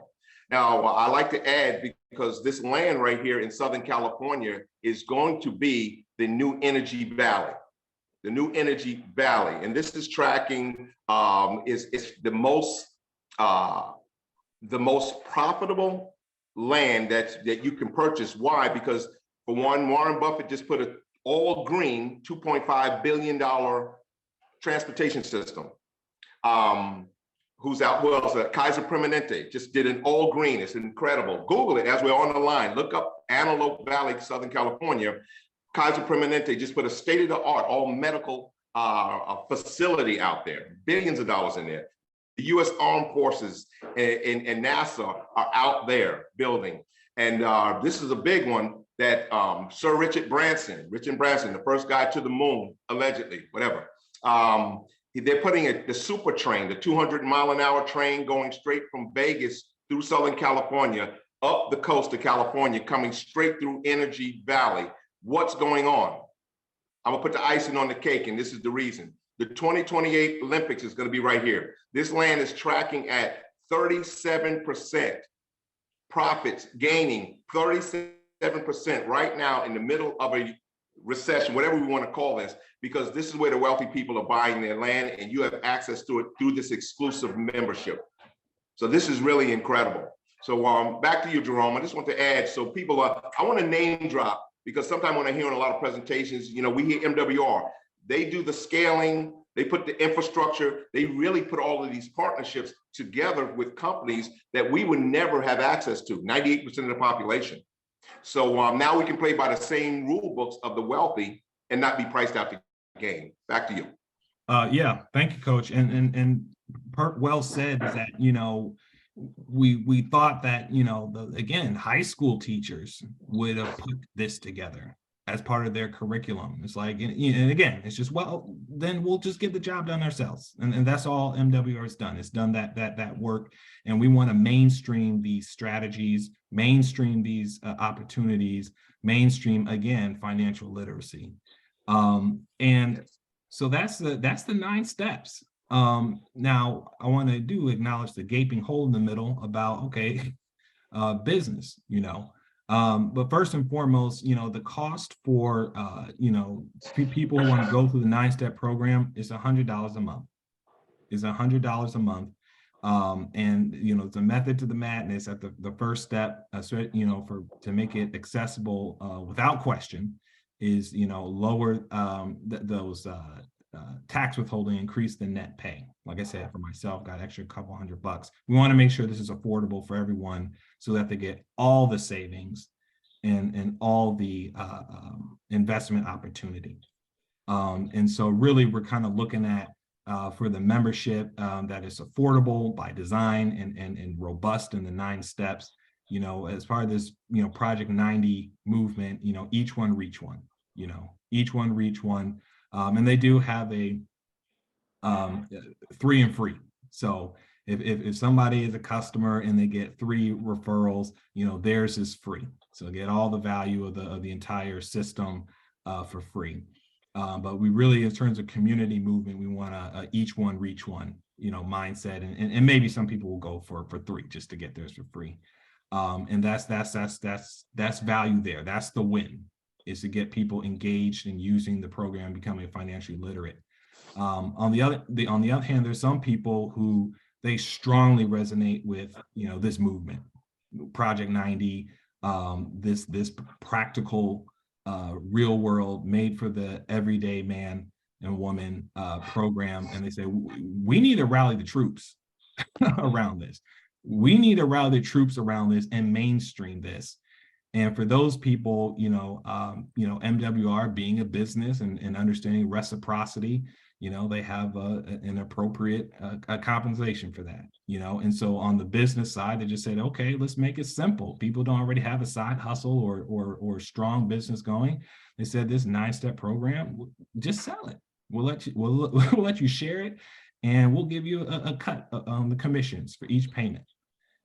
Now, I like to add, because this land right here in Southern California is going to be the new energy valley, and this is tracking is the most profitable land that you can purchase. Why? Because for one, Warren Buffett just put an all green $2.5 billion transportation system. Who's out? Who else? Kaiser Permanente just did an all green. It's incredible. Google it as we're on the line. Look up Antelope Valley, Southern California. Kaiser Permanente just put a state-of-the-art all medical facility out there. Billions of dollars in there. The U.S. Armed Forces and NASA are out there building. And this is a big one that Sir Richard Branson, the first guy to the moon, allegedly, whatever. They're putting the super train, the 200-mile-an-hour train going straight from Vegas through Southern California, up the coast of California, coming straight through Energy Valley. What's going on? I'm gonna put the icing on the cake, and this is the reason. The 2028 Olympics is gonna be right here. This land is tracking at 37% profits, gaining 37% right now in the middle of a recession, whatever we want to call this, because this is where the wealthy people are buying their land and you have access to it through this exclusive membership. So this is really incredible. So back to you, Jerome. I just want to add, so people I want to name drop, because sometimes when I hear in a lot of presentations, you know, we hear MWR, they do the scaling, they put the infrastructure, they really put all of these partnerships together with companies that we would never have access to, 98% of the population. So now we can play by the same rule books of the wealthy and not be priced out the game. Back to you. Yeah, thank you, Coach. And well said is that, you know, we thought that, you know, again, high school teachers would have put this together as part of their curriculum. It's like, and again, it's just, well, then we'll just get the job done ourselves. And that's all MWR has done. It's done that work. And we want to mainstream these strategies, mainstream these opportunities, mainstream, again, financial literacy. And so that's the 9 steps. Now I want to acknowledge the gaping hole in the middle about, okay, business, you know. But first and foremost, you know, the cost for, you know, people who want to go through the 9-step program is $100 a month. Is $100 a month. And, you know, it's a method to the madness at the first step, so, you know, to make it accessible without question is, you know, lower those tax withholding, increase the net pay. Like I said, for myself, got extra couple $100. We want to make sure this is affordable for everyone so that they get all the savings and all the investment opportunity. And so really we're kind of looking at for the membership that is affordable by design and robust in the 9 steps, you know, as part of this, you know, Project 90 movement, you know, each one reach one, you know, each one reach one. And they do have a 3 and free. So if somebody is a customer and they get 3 referrals, you know, theirs is free. So get all the value of the entire system for free. But we really, in terms of community movement, we want to each one reach one, you know, mindset, and maybe some people will go for 3 just to get theirs for free. And that's value there. That's the win, is to get people engaged in using the program, becoming financially literate. On the other hand, there's some people who they strongly resonate with, you know, this movement, Project 90, this practical, real world, made for the everyday man and woman program, and they say we need to rally the troops around this. We need to rally the troops around this and mainstream this. And for those people, you know, MWR being a business and understanding reciprocity, you know, they have an appropriate compensation for that, you know. And so on the business side, they just said, okay, let's make it simple. People don't already have a side hustle or strong business going. They said this 9-step program, just sell it. We'll let you share it, and we'll give you a cut on the commissions for each payment.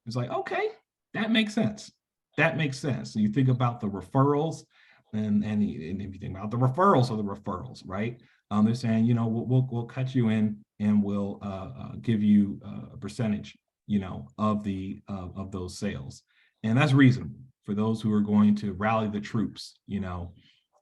It's like, okay, that makes sense. That makes sense. So you think about the referrals, and if you think about the referrals of the referrals, right? They're saying, you know, we'll cut you in and we'll give you a percentage, you know, of those sales, and that's reasonable for those who are going to rally the troops, you know.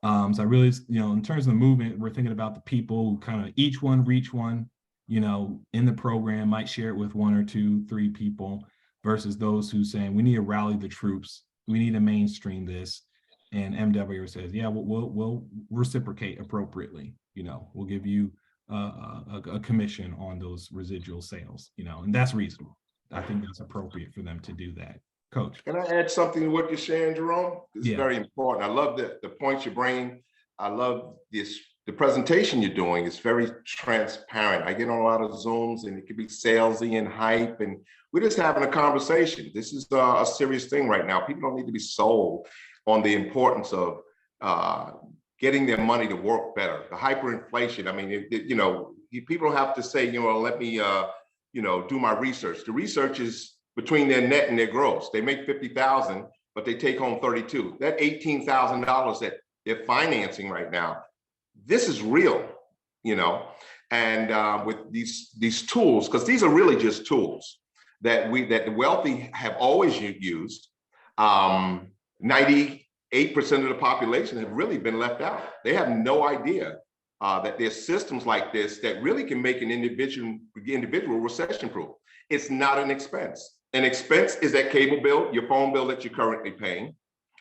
So I really, you know, in terms of the movement, we're thinking about the people who kind of each one reach one, you know, in the program, might share it with 1 or 2, 3 people, versus those who saying we need to rally the troops, we need to mainstream this, and MWR says, yeah, we'll reciprocate appropriately, you know, we'll give you a commission on those residual sales, you know, and that's reasonable. I think that's appropriate for them to do that. Coach, can I add something to what you're sharing, Jerome? It's Yeah. very important. I love the points you're bringing. I love the presentation you're doing. It's very transparent. I get on a lot of Zooms and it can be salesy and hype, and we're just having a conversation. This is a serious thing right now. People don't need to be sold on the importance of getting their money to work better. The hyperinflation, I mean, you know, people have to say, you know, let me, you know, do my research. The research is between their net and their gross. They make 50,000, but they take home 32. That $18,000 that they're financing right now, this is real, you know. And with these tools, because these are really just tools, that the wealthy have always used. 98% of the population have really been left out. They have no idea that there's systems like this that really can make an individual recession-proof. It's not an expense. An expense is that cable bill, your phone bill that you're currently paying.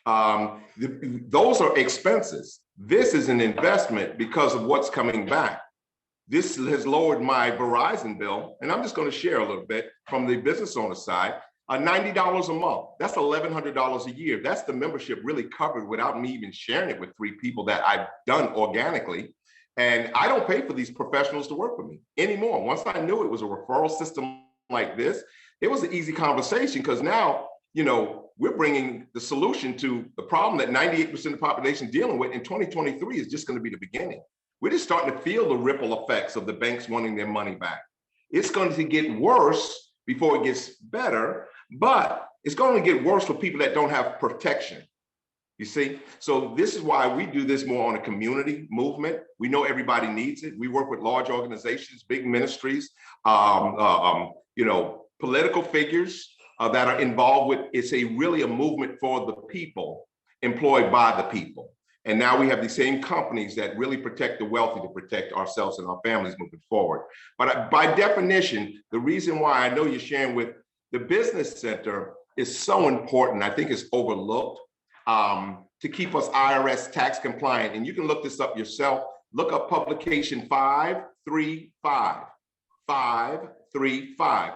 Those are expenses. This is an investment because of what's coming back. This has lowered my Verizon bill, and I'm just going to share a little bit from the business owner side. $90 a month, that's $1,100 a year. That's the membership really covered without me even sharing it with 3 people that I've done organically. And I don't pay for these professionals to work with me anymore. Once I knew it was a referral system like this, it was an easy conversation because now, you know, we're bringing the solution to the problem that 98% of the population is dealing with in 2023 is just going to be the beginning. We're just starting to feel the ripple effects of the banks wanting their money back. It's going to get worse before it gets better, but it's going to get worse for people that don't have protection. You see? So this is why we do this more on a community movement. We know everybody needs it. We work with large organizations, big ministries, you know, political figures that are involved with, it's really a movement for the people, employed by the people. And now we have the same companies that really protect the wealthy to protect ourselves and our families moving forward. But by definition, the reason why I know you're sharing with the business center is so important, I think it's overlooked, to keep us IRS tax compliant. And you can look this up yourself. Look up publication 535, 535.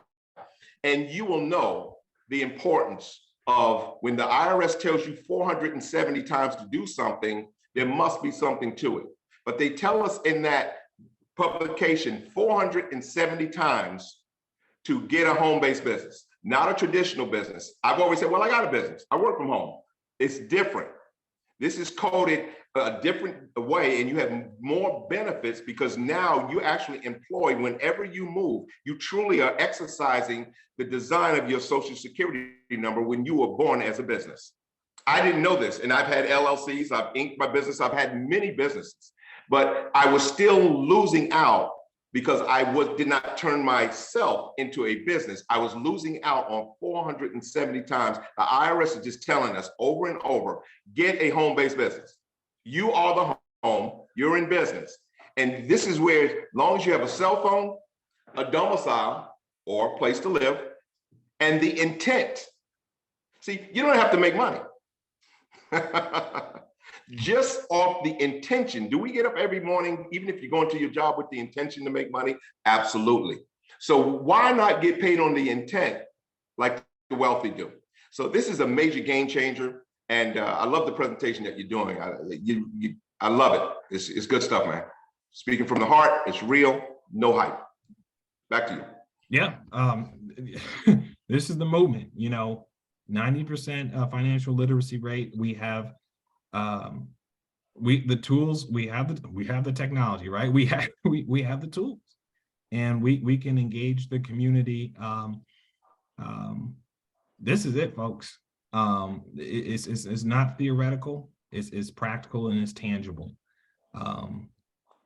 And you will know the importance of when the IRS tells you 470 times to do something, there must be something to it. But they tell us in that publication 470 times to get a home-based business, not a traditional business. I've always said, well, I got a business. I work from home. It's different. This is coded a different way and you have more benefits because now you actually employ whenever you move, you truly are exercising the design of your social security number when you were born as a business. I didn't know this, and I've had LLCs, I've inked my business, I've had many businesses, but I was still losing out because I did not turn myself into a business. I was losing out on 470 times. The IRS is just telling us over and over, get a home-based business. You are the home, you're in business. And this is where, as long as you have a cell phone, a domicile, or a place to live, and the intent. See, you don't have to make money. Just off the intention. Do we get up every morning, even if you're going to your job with the intention to make money? Absolutely. So why not get paid on the intent like the wealthy do? So this is a major game changer. And I love the presentation that you're doing. I love it. It's good stuff, man. Speaking from the heart, it's real, no hype. Back to you. Yeah, this is the movement, you know, 90% financial literacy rate. We have the tools, we have the technology, right? We have the tools, and we can engage the community. This is it, folks. It's not theoretical. It's practical and it's tangible.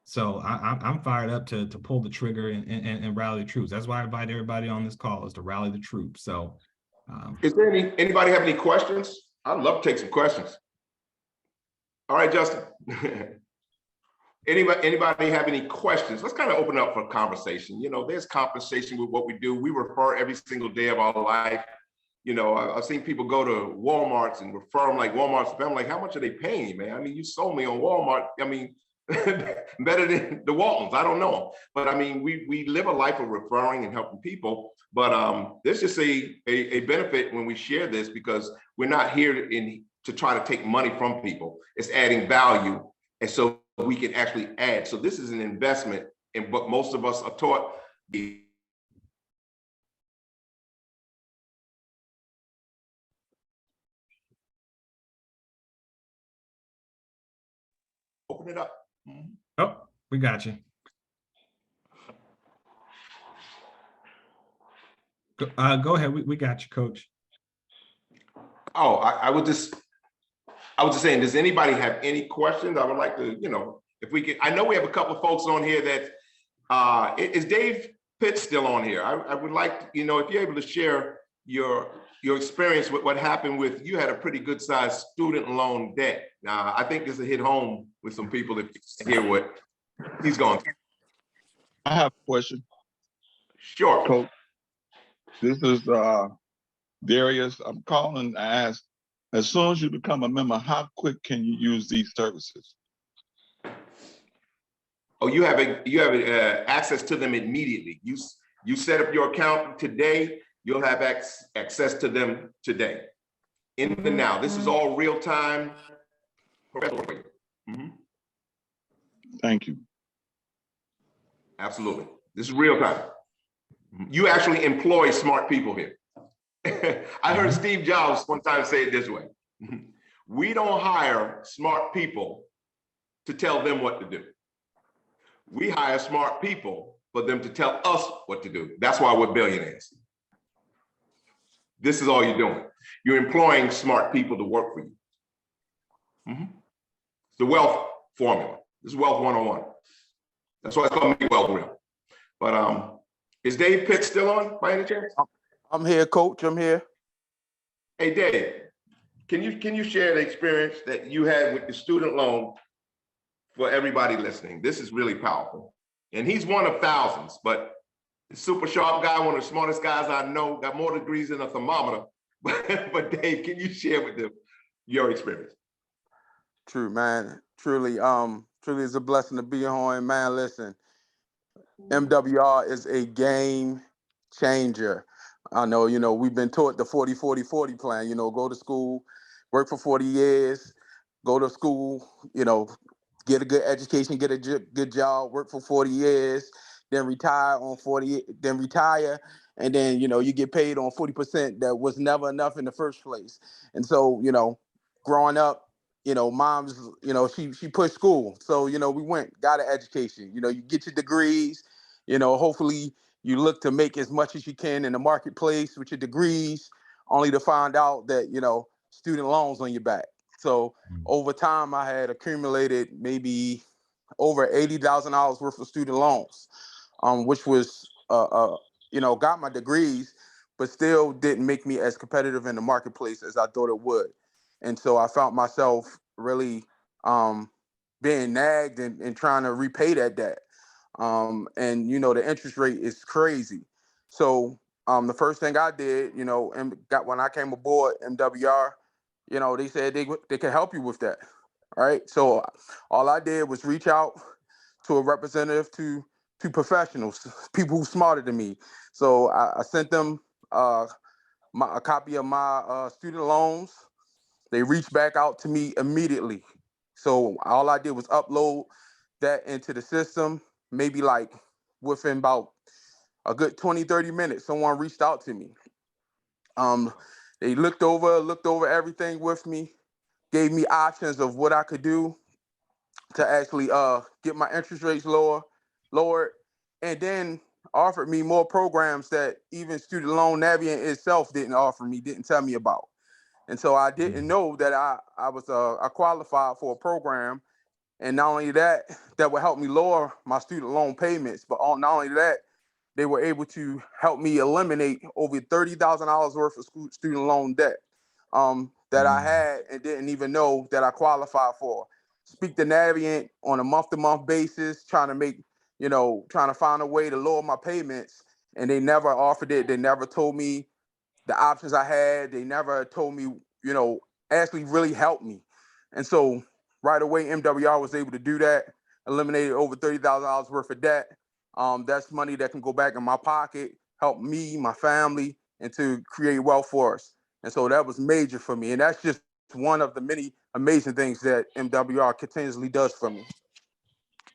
So I'm fired up to pull the trigger and rally the troops. That's why I invite everybody on this call, is to rally the troops. So is there anybody have any questions? I'd love to take some questions. All right, Justin. Anybody have any questions? Let's kind of open up for conversation. You know, there's compensation with what we do. We refer every single day of our life. You know, I've seen people go to Walmart's and refer them like Walmart's. I'm like, how much are they paying you, man? I mean, you sold me on Walmart. I mean, better than the Waltons. I don't know. But I mean, we live a life of referring and helping people. But there's just a benefit when we share this, because we're not here to try to take money from people. It's adding value. And so we can actually add. So this is an investment in what most of us are taught. Open it up. oh, we got you. Go ahead. We got you, Coach. Oh, I was just saying, does anybody have any questions? I would like to, you know, if we could. I know we have a couple of folks on here that is Dave Pitt's still on here. I would like, you know, if you're able to share your experience with what happened with, you had a pretty good sized student loan debt. Now, I think this will hit home with some people if you hear what he's going through. I have a question, Sure. Coach. This is Darius. I'm calling to ask, as soon as you become a member, how quick can you use these services? Oh, you have access to them immediately. You set up your account today, you'll have access to them today. In the now. This is all real time. Mm-hmm. Thank you. Absolutely. This is real time. You actually employ smart people here. I heard Steve Jobs one time say it this way. We don't hire smart people to tell them what to do. We hire smart people for them to tell us what to do. That's why we're billionaires. This is all you're doing. You're employing smart people to work for you. Mm-hmm. It's the wealth formula. This is wealth 101. That's why it's called Make Wealth Real. But is Dave Pitt still on by any chance? I'm here, Coach. I'm here. Hey, Dave, can you share the experience that you had with the student loan for everybody listening? This is really powerful. And he's one of thousands, but the super sharp guy, one of the smartest guys I know, got more degrees than a thermometer. But Dave, can you share with them your experience? True, man. Truly, truly is a blessing to be on. Man, listen, MWR is a game changer. I know, you know, we've been taught the 40-40-40 plan, you know, go to school, work for 40 years, go to school, you know, get a good education, get a good job, work for 40 years, then retire on 40, then retire. And then, you know, you get paid on 40% that was never enough in the first place. And so, you know, growing up, you know, mom's, you know, she pushed school. So, you know, we got an education, you know, you get your degrees, you know, hopefully you look to make as much as you can in the marketplace with your degrees, only to find out that, you know, student loans on your back. So over time, I had accumulated maybe over $80,000 worth of student loans, which was, you know, got my degrees, but still didn't make me as competitive in the marketplace as I thought it would. And so I found myself really being nagged and trying to repay that debt. And, you know, the interest rate is crazy. So the first thing I did, you know, and when I came aboard MWR, you know, they said they could help you with that. Right. So all I did was reach out to a representative, to professionals, people who smarter than me. So I sent them a copy of my student loans. They reached back out to me immediately. So all I did was upload that into the system. Maybe like within about a good 20-30 minutes, someone reached out to me. They looked over everything with me, gave me options of what I could do to actually get my interest rates lowered, and then offered me more programs that even Student Loan Navient itself didn't tell me about. And so I didn't know that I qualified for a program, and not only that would help me lower my student loan payments, but not only that, they were able to help me eliminate over $30,000 worth of student loan debt that I had and didn't even know that I qualified for. Speak to Navient on a month-to-month basis, trying to find a way to lower my payments, and they never offered it. They never told me the options I had. They never told me, you know, actually really helped me. And so right away, MWR was able to do that, eliminated over $30,000 worth of debt. That's money that can go back in my pocket, help me, my family, and to create wealth for us. And so that was major for me. And that's just one of the many amazing things that MWR continuously does for me.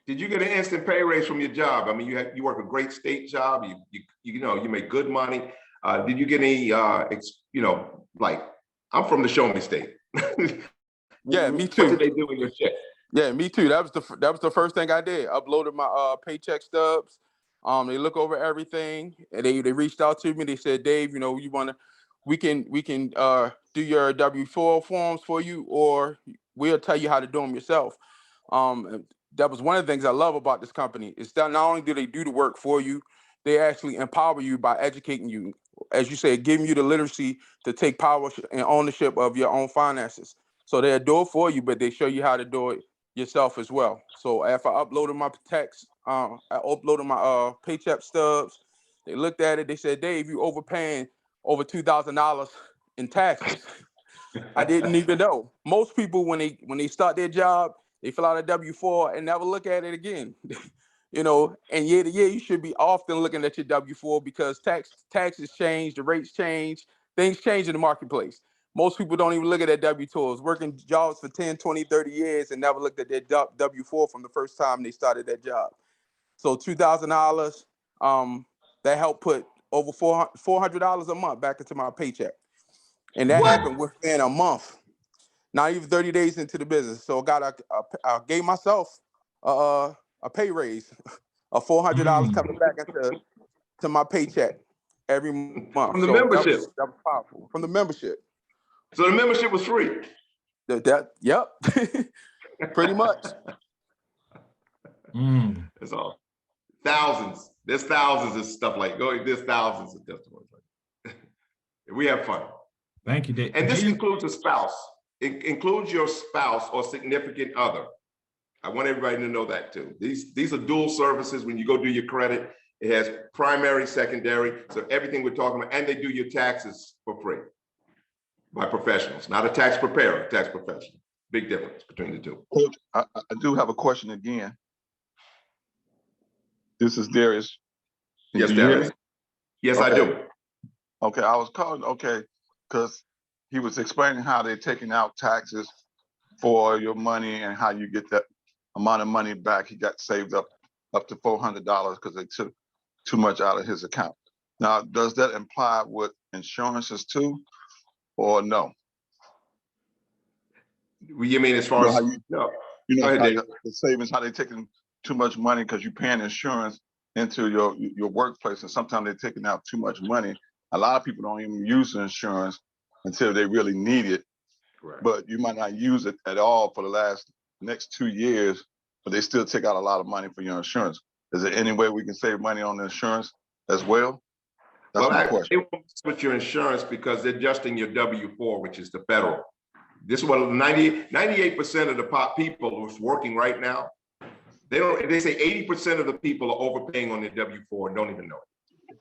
Did you get an instant pay raise from your job? I mean, you work a great state job. You make good money. Did you get any? You know, like I'm from the Show Me State. Yeah, me too. What did they do in your check? Yeah, me too. That was the first thing I did. Uploaded my paycheck stubs. They look over everything, and they reached out to me. They said, Dave, you know, we can do your W-4 forms for you, or we'll tell you how to do them yourself. That was one of the things I love about this company, is that not only do they do the work for you, they actually empower you by educating you, as you said, giving you the literacy to take power and ownership of your own finances. So they'll do it for you, but they show you how to do it yourself as well. So after I uploaded my tax, I uploaded my paycheck stubs. They looked at it. They said, "Dave, you overpaying over $2,000 in taxes." I didn't even know. Most people, when they start their job, they fill out a W-4 and never look at it again. You know, and year to year, you should be often looking at your W-4 because taxes change, the rates change, things change in the marketplace. Most people don't even look at their W-2s, working jobs for 10, 20, 30 years and never looked at their W-4 from the first time they started that job. So $2,000, that helped put over $400 a month back into my paycheck. And that happened within a month, not even 30 days into the business. So I gave myself a pay raise of $400 coming back into my paycheck every month. From the membership. That was powerful. From the membership. So the membership was free. Yep. Pretty much. That's all. Thousands. There's thousands of stuff like there's thousands of testimonies. We have fun. Thank you, Dave. And this includes a spouse. It includes your spouse or significant other. I want everybody to know that too. These are dual services. When you go do your credit, it has primary, secondary. So everything we're talking about, and they do your taxes for free by professionals, not a tax preparer, a tax professional. Big difference between the two. Coach, I do have a question again. This is Darius. Yes, Darius. Yes, okay. I do. Okay, I was calling, because he was explaining how they're taking out taxes for your money and how you get that amount of money back. He got saved up to $400 because they took too much out of his account. Now, does that imply with insurances too, or no? You mean as far as the savings, how they taking too much money because you're paying insurance into your workplace, and sometimes they're taking out too much money. A lot of people don't even use the insurance until they really need it. Correct. But you might not use it at all for the next 2 years, but they still take out a lot of money for your insurance. Is there any way we can save money on the insurance as well? That's my question. They won't with your insurance because they're adjusting your W-4, which is the federal. This is what 98% of the people who's working right now, they say 80% of the people are overpaying on their W-4 and don't even know it.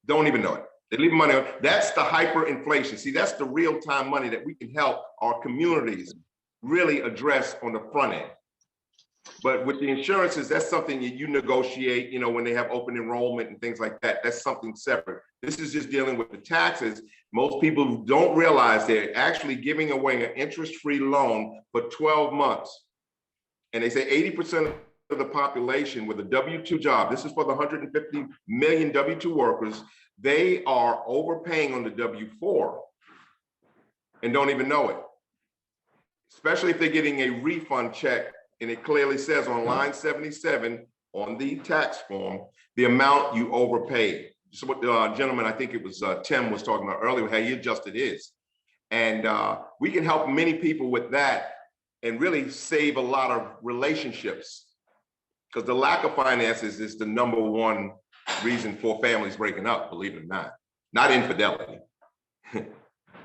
Don't even know it. They leave money on. That's the hyperinflation. See, that's the real-time money that we can help our communities really address on the front end. But with the insurances, that's something that you negotiate, you know, when they have open enrollment and things like that. That's something separate. This is just dealing with the taxes. Most people don't realize they're actually giving away an interest-free loan for 12 months. And they say 80% of the population with a W-2 job, this is for the 150 million W-2 workers, they are overpaying on the W-4 and don't even know it. Especially if they're getting a refund check, and it clearly says on line 77 on the tax form, the amount you overpaid. So what the gentleman, I think it was Tim was talking about earlier, how he adjusted his. And we can help many people with that and really save a lot of relationships, because the lack of finances is the #1 reason for families breaking up, believe it or not infidelity.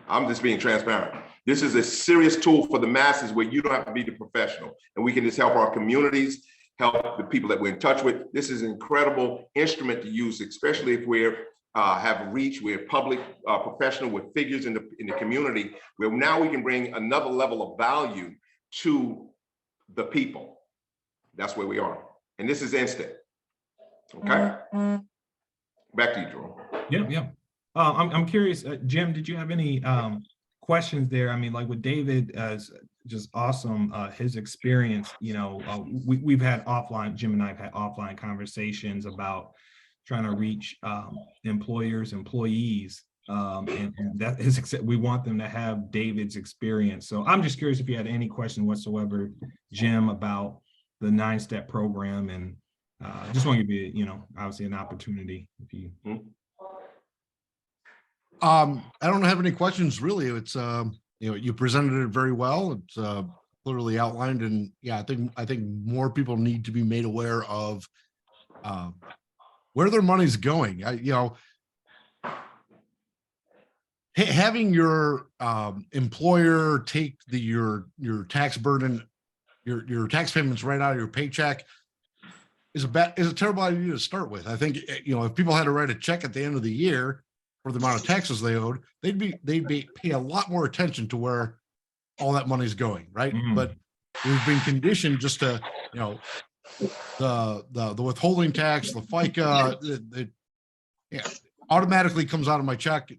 I'm just being transparent. This is a serious tool for the masses where you don't have to be the professional, and we can just help our communities, help the people that we're in touch with. This is an incredible instrument to use, especially if we're have reach, we're public professional with figures in the community, where now we can bring another level of value to the people. That's where we are. And this is instant. Okay. Back to you, Jerome. Yeah. I'm curious, Jim, did you have any questions there? I mean, like with David, just awesome, his experience, you know, we've had offline, Jim and I have had offline conversations about trying to reach employers, employees, and that is, we want them to have David's experience. So I'm just curious if you had any question whatsoever, Jim, about the 9-step program, and just want to give you, you know, obviously an opportunity if you. I don't have any questions really. It's you know, you presented it very well. It's clearly outlined, and yeah, I think more people need to be made aware of where their money's going. Having your employer take your tax burden, your tax payments right out of your paycheck is a terrible idea to start with. I think, if people had to write a check at the end of the year for the amount of taxes they owed, they'd pay a lot more attention to where all that money's going, right? Mhm. But we've been conditioned just to, the withholding tax, the FICA, automatically comes out of my check.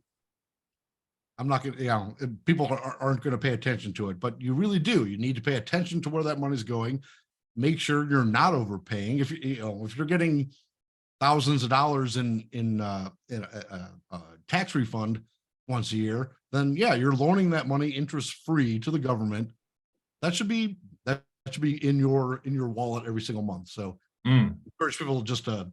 I'm not gonna, people aren't going to pay attention to it, but you really do. You need to pay attention to where that money's going. Make sure you're not overpaying. If you're getting thousands of dollars in a tax refund once a year, then yeah, you're loaning that money interest free to the government. That should be in your wallet every single month. So encourage people just to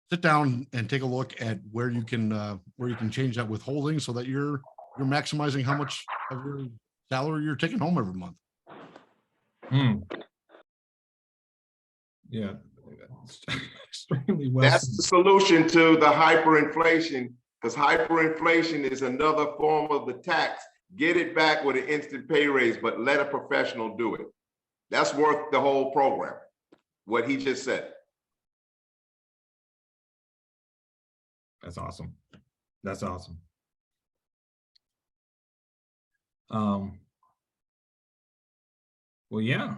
sit down and take a look at where you can change that withholding so that you're maximizing how much of your salary you're taking home every month. Yeah, extremely well. That's the solution to the hyperinflation, because hyperinflation is another form of the tax. Get it back with an instant pay raise, but let a professional do it. That's worth the whole program, what he just said. That's awesome. That's awesome. Well, yeah.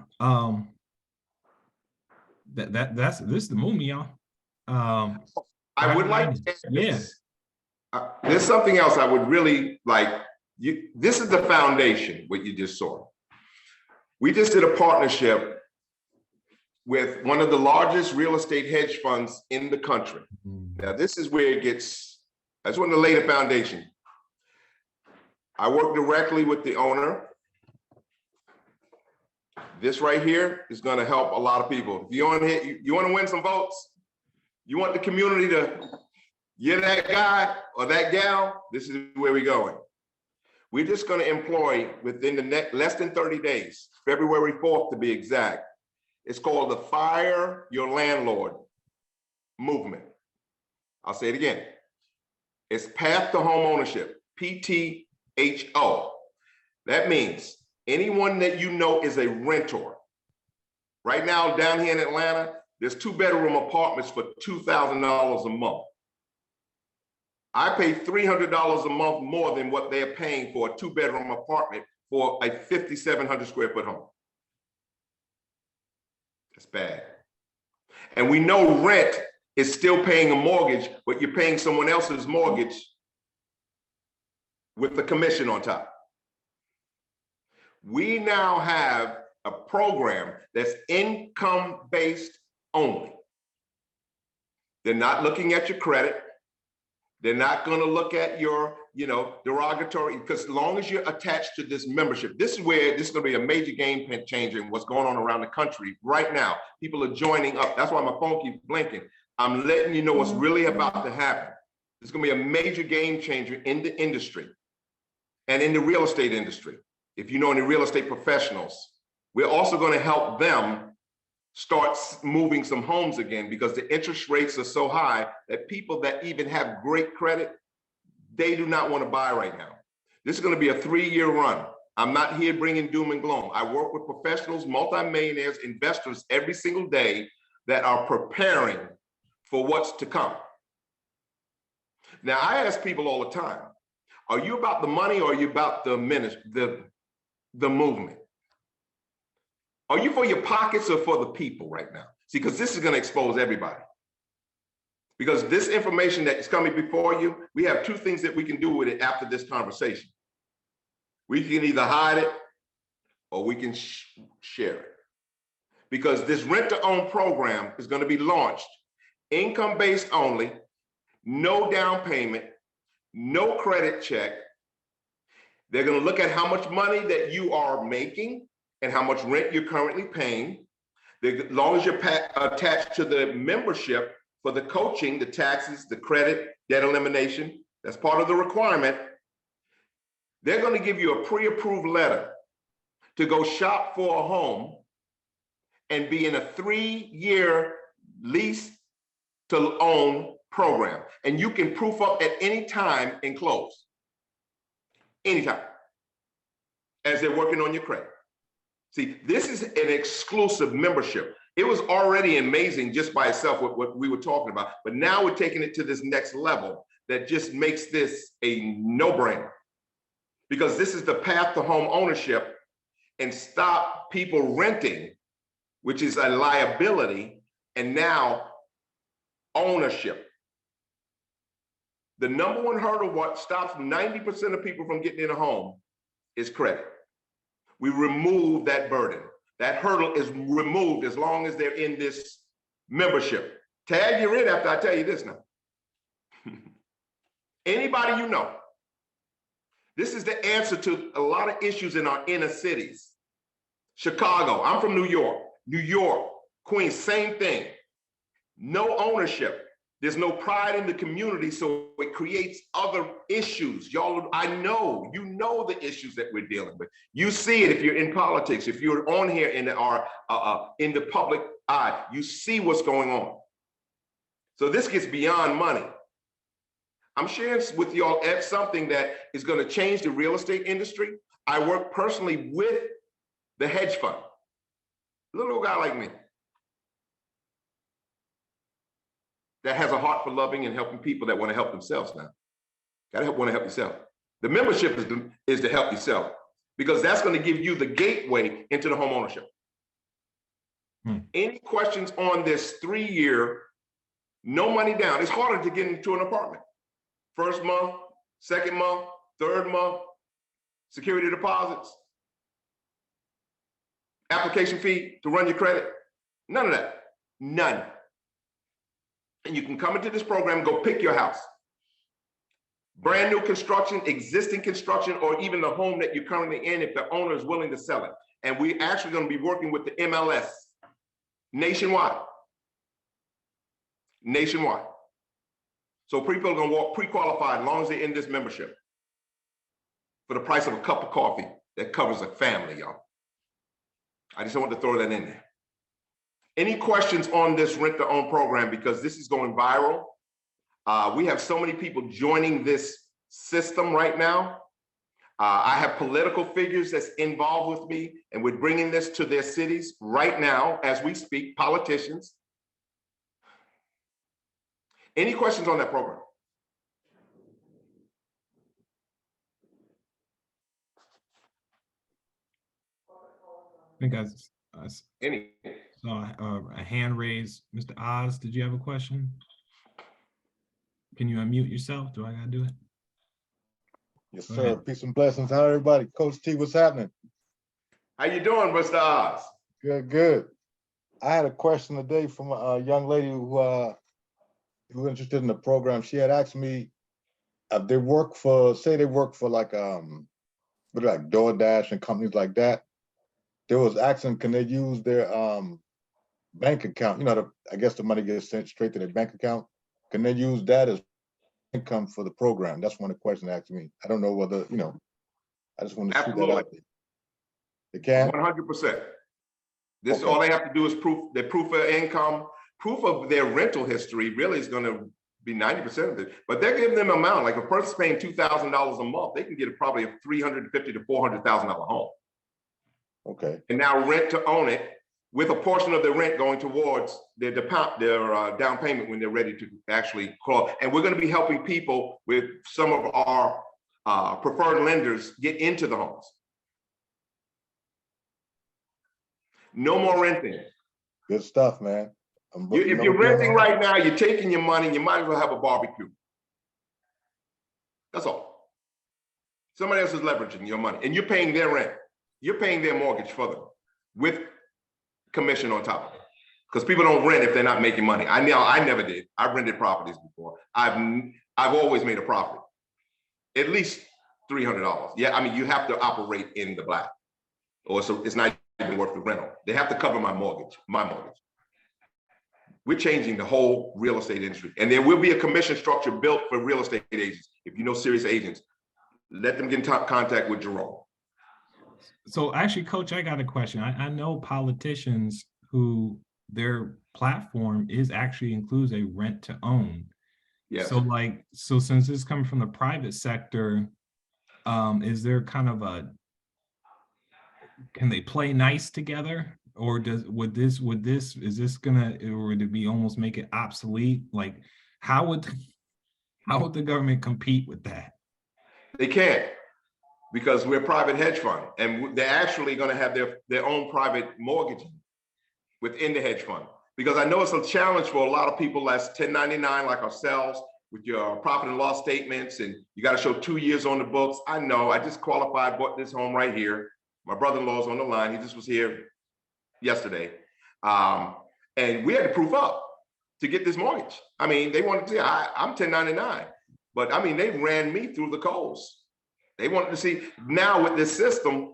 This is the movie, y'all. I would like to add yeah. this. There's something else I would really like. This is the foundation, what you just saw. We just did a partnership with one of the largest real estate hedge funds in the country. Now, this is where it gets, I just want to lay the foundation. I work directly with the owner. This right here is going to help a lot of people. If you want to win some votes, you want the community to get that guy or that gal, this is where we're going. We're just going to employ within the next less than 30 days, February 4th to be exact. It's called the Fire Your Landlord movement. I'll say it again. It's Path to Home Ownership, PTHO. That means anyone that you know is a renter. Right now, down here in Atlanta, there's 2-bedroom apartments for $2,000 a month. I pay $300 a month more than what they're paying for a 2-bedroom apartment for a 5,700 square foot home. That's bad. And we know rent is still paying a mortgage, but you're paying someone else's mortgage with the commission on top. We now have a program that's income-based only. They're not looking at your credit. They're not going to look at your, derogatory, because as long as you're attached to this membership, this is where this is going to be a major game changer in what's going on around the country right now. People are joining up. That's why my phone keeps blinking. I'm letting you know what's really about to happen. It's going to be a major game changer in the industry and in the real estate industry. If you know any real estate professionals, we're also going to help them start moving some homes again, because the interest rates are so high that people that even have great credit, they do not want to buy right now. This is going to be a 3-year run. I'm not here bringing doom and gloom. I work with professionals, multimillionaires, investors every single day that are preparing for what's to come. Now, I ask people all the time, are you about the money or are you about the movement? Are you for your pockets or for the people right now? See, because this is going to expose everybody. Because this information that is coming before you, we have 2 things that we can do with it after this conversation. We can either hide it or we can share it. Because this rent-to-own program is going to be launched, income-based only, no down payment, no credit check. They're going to look at how much money that you are making and how much rent you're currently paying. As long as you're attached to the membership for the coaching, the taxes, the credit, debt elimination, that's part of the requirement. They're going to give you a pre-approved letter to go shop for a home and be in a 3-year lease to own program. And you can proof up at any time and close. Anytime. As they're working on your credit. See, this is an exclusive membership. It was already amazing just by itself what we were talking about, but now we're taking it to this next level that just makes this a no-brainer. Because this is the path to home ownership and stop people renting, which is a liability, and now ownership. The number one hurdle, what stops 90% of people from getting in a home is credit. We remove that burden. That hurdle is removed as long as they're in this membership. Tag, you're in after I tell you this now. Anybody you know. This is the answer to a lot of issues in our inner cities. Chicago, I'm from New York. New York, Queens, same thing. No ownership. There's no pride in the community, so it creates other issues. Y'all, I know, you know the issues that we're dealing with. You see it if you're in politics, if you're on here in the public eye, you see what's going on. So this gets beyond money. I'm sharing with y'all something that is going to change the real estate industry. I work personally with the hedge fund. Little old guy like me that has a heart for loving and helping people that want to help themselves now. Gotta want to help yourself. The membership is to help yourself, because that's going to give you the gateway into the home ownership. Any questions on this 3-year, no money down? It's harder to get into an apartment. First month, second month, third month, security deposits, application fee to run your credit. None of that. None. And you can come into this program and go pick your house. Brand new construction, existing construction, or even the home that you're currently in if the owner is willing to sell it. And we're actually going to be working with the MLS nationwide. Nationwide. So people are going to walk pre-qualified as long as they're in this membership for the price of a cup of coffee that covers a family, y'all. I just want to throw that in there. Any questions on this rent to own program? Because this is going viral. We have so many people joining this system right now. I have political figures that's involved with me, and we're bringing this to their cities right now as we speak, politicians. Any questions on that program? I think I Any? saw a hand raised. Mr. Oz, did you have a question? Can you unmute yourself? Do I gotta do it? Yes, Go sir. ahead. Peace and blessings. How everybody? Coach T, what's happening? How you doing, Mr. Oz? Good, good. I had a question today from a young lady who was interested in the program. She had asked me, they work for, say they work for like DoorDash and companies like that. They was asking, can they use their bank account? You know, I guess the money gets sent straight to their bank account. Can they use that as income for the program? That's one of the questions they asked me. I don't know whether, you know, I just want to see that out there. They can? 100%. This, Okay. all they have to do is proof of income, proof of their rental history really is gonna be 90% of it. But they're giving them amount, like a person's paying $2,000 a month, they can get probably a $350,000 to $400,000 home. Okay. And now rent to own it with a portion of the rent going towards their down payment when they're ready to actually call. And we're gonna be helping people with some of our preferred lenders get into the homes. No more renting. Good stuff, man. If you're renting right now, you're taking your money, you might as well have a barbecue. That's all. Somebody else is leveraging your money and you're paying their rent. You're paying their mortgage for them with commission on top of it. Because people don't rent if they're not making money. I never did. I've rented properties before. I've always made a profit. At least $300. Yeah, I mean, you have to operate in the black or so it's not even worth the rental. They have to cover my mortgage. We're changing the whole real estate industry. And there will be a commission structure built for real estate agents. If you know serious agents, let them get in contact with Jerome. So actually, Coach, I got a question. I know politicians who their platform is actually includes a rent to own. Yes. So like, so since this coming from the private sector, is there kind of a, can they play nice together? Or is this gonna, or would it be almost make it obsolete? Like, how would the government compete with that? They can't, because we're a private hedge fund, and they're actually going to have their own private mortgaging within the hedge fund. Because I know it's a challenge for a lot of people that's 1099 like ourselves, with your profit and loss statements, and you got to show 2 years on the books. I know, I just qualified, bought this home right here. My brother-in-law's on the line. He just was here yesterday. And we had to proof up to get this mortgage. I mean, they wanted to see, I'm 1099, but I mean, they ran me through the coals. They wanted to see, now with this system,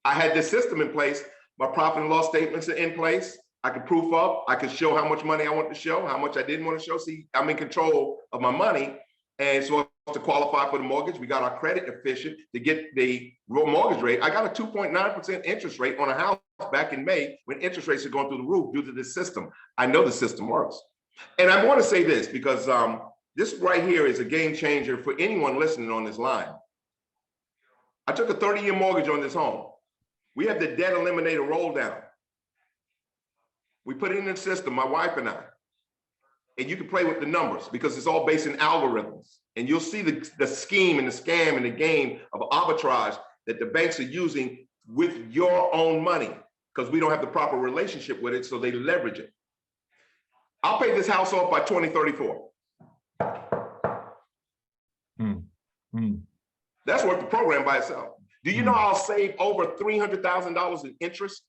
I had this system in place. My profit and loss statements are in place. I could proof up. I could show how much money I want to show, how much I didn't want to show. See, I'm in control of my money. And so to qualify for the mortgage, we got our credit efficient to get the real mortgage rate. I got a 2.9% interest rate on a house back in May when interest rates are going through the roof due to this system. I know the system works. And I want to say this because this right here is a game changer for anyone listening on this line. I took a 30-year mortgage on this home. We have the debt eliminator roll down. We put it in the system, my wife and I. And you can play with the numbers because it's all based in algorithms. And you'll see the scheme and the scam and the game of arbitrage that the banks are using with your own money because we don't have the proper relationship with it, so they leverage it. I'll pay this house off by 2034. That's worth the program by itself. Do you know I'll save over $300,000 in interest?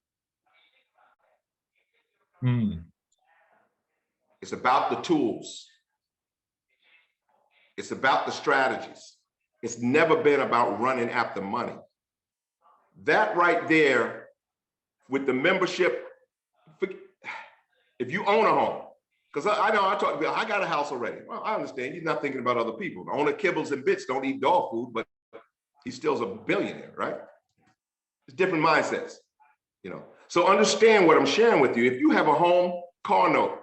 It's about the tools. It's about the strategies. It's never been about running after money. That right there with the membership, if you own a home, because I know I got a house already. Well, I understand he's not thinking about other people. The owner kibbles and bits don't eat dog food, but he still's a billionaire, right? It's different mindsets, you know. So understand what I'm sharing with you. If you have a home car note,